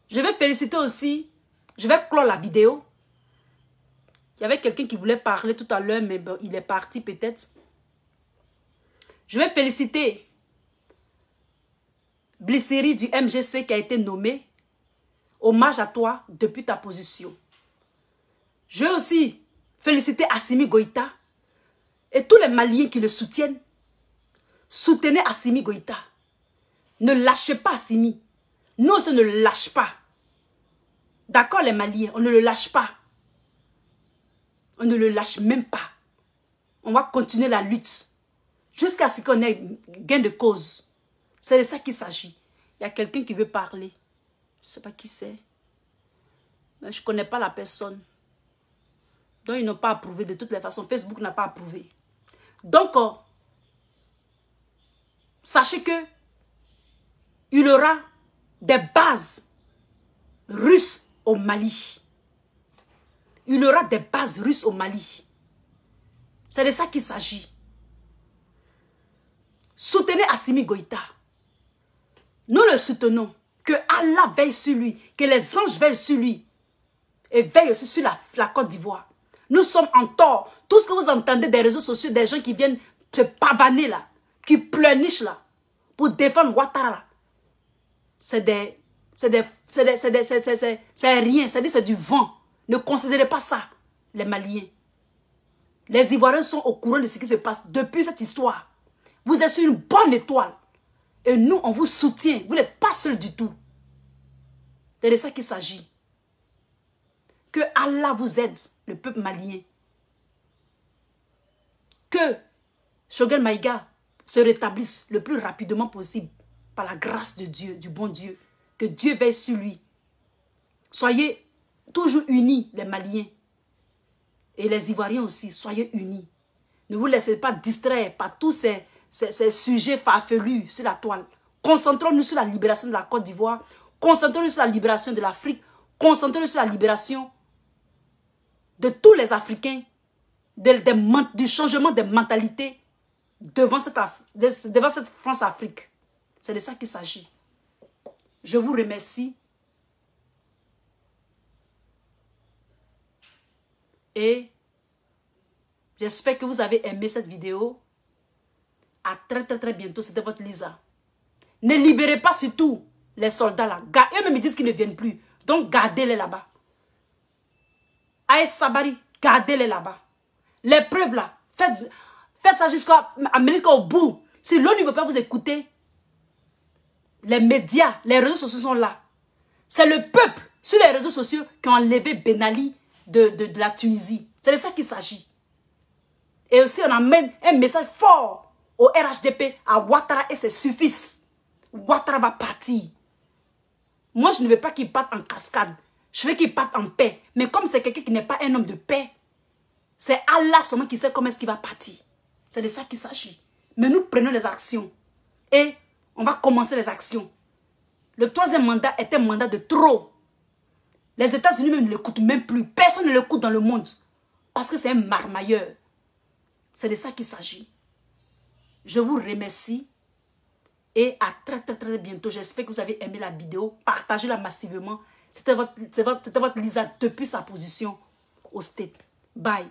Speaker 1: Je vais féliciter aussi, je vais clore la vidéo. Il y avait quelqu'un qui voulait parler tout à l'heure, mais bon, il est parti peut-être. Je vais féliciter Blisseri du MGC qui a été nommé. Hommage à toi depuis ta position. Je vais aussi féliciter Assimi Goïta et tous les Maliens qui le soutiennent. Soutenez Assimi Goïta. Ne lâchez pas Assimi. Nous aussi ne le lâche pas. D'accord les Maliens, on ne le lâche pas. On ne le lâche même pas. On va continuer la lutte jusqu'à ce qu'on ait gain de cause. C'est de ça qu'il s'agit. Il y a quelqu'un qui veut parler. Je ne sais pas qui c'est. Mais je ne connais pas la personne. Donc ils n'ont pas approuvé de toutes les façons. Facebook n'a pas approuvé. Donc, sachez que il y aura des bases russes au Mali. Il y aura des bases russes au Mali. C'est de ça qu'il s'agit. Soutenez Assimi Goïta. Nous le soutenons. Que Allah veille sur lui. Que les anges veillent sur lui. Et veillent aussi sur la Côte d'Ivoire. Nous sommes en tort. Tout ce que vous entendez des réseaux sociaux, des gens qui viennent se pavaner là, qui pleurnichent là, pour défendre Ouattara là, c'est rien, c'est du vent. Ne considérez pas ça, les Maliens. Les Ivoiriens sont au courant de ce qui se passe depuis cette histoire. Vous êtes sur une bonne étoile. Et nous, on vous soutient. Vous n'êtes pas seuls du tout. C'est de ça qu'il s'agit. Que Allah vous aide, le peuple malien. Que Choguel Maïga se rétablisse le plus rapidement possible par la grâce de Dieu, du bon Dieu. Que Dieu veille sur lui. Soyez toujours unis, les Maliens. Et les Ivoiriens aussi, soyez unis. Ne vous laissez pas distraire par tous ces sujets farfelus sur la toile. Concentrons-nous sur la libération de la Côte d'Ivoire. Concentrons-nous sur la libération de l'Afrique. Concentrons-nous sur la libération de tous les Africains, du changement des mentalités devant cette France-Afrique. C'est de ça qu'il s'agit. Je vous remercie. Et j'espère que vous avez aimé cette vidéo. À très bientôt. C'était votre Lisa. Ne libérez pas surtout les soldats là. Eux-mêmes disent qu'ils ne viennent plus. Donc gardez-les là-bas. Aïe Sabari, gardez-les là-bas. Les preuves là, faites ça jusqu'au bout. Si l'ONU ne veut pas vous écouter, les médias, les réseaux sociaux sont là. C'est le peuple sur les réseaux sociaux qui ont enlevé Ben Ali de la Tunisie. C'est de ça qu'il s'agit. Et aussi, on amène un message fort au RHDP, à Ouattara et ses suffisent. Ouattara va partir. Moi, je ne veux pas qu'il parte en cascade. Je veux qu'il parte en paix. Mais comme c'est quelqu'un qui n'est pas un homme de paix, c'est Allah seulement qui sait comment est-ce qu'il va partir. C'est de ça qu'il s'agit. Mais nous prenons les actions. Et on va commencer les actions. Le troisième mandat est un mandat de trop. Les États-Unis même ne l'écoutent même plus. Personne ne l'écoute dans le monde. Parce que c'est un marmailleur. C'est de ça qu'il s'agit. Je vous remercie. Et à très très très bientôt. J'espère que vous avez aimé la vidéo. Partagez-la massivement. C'était votre Lisa depuis sa position au State. Bye.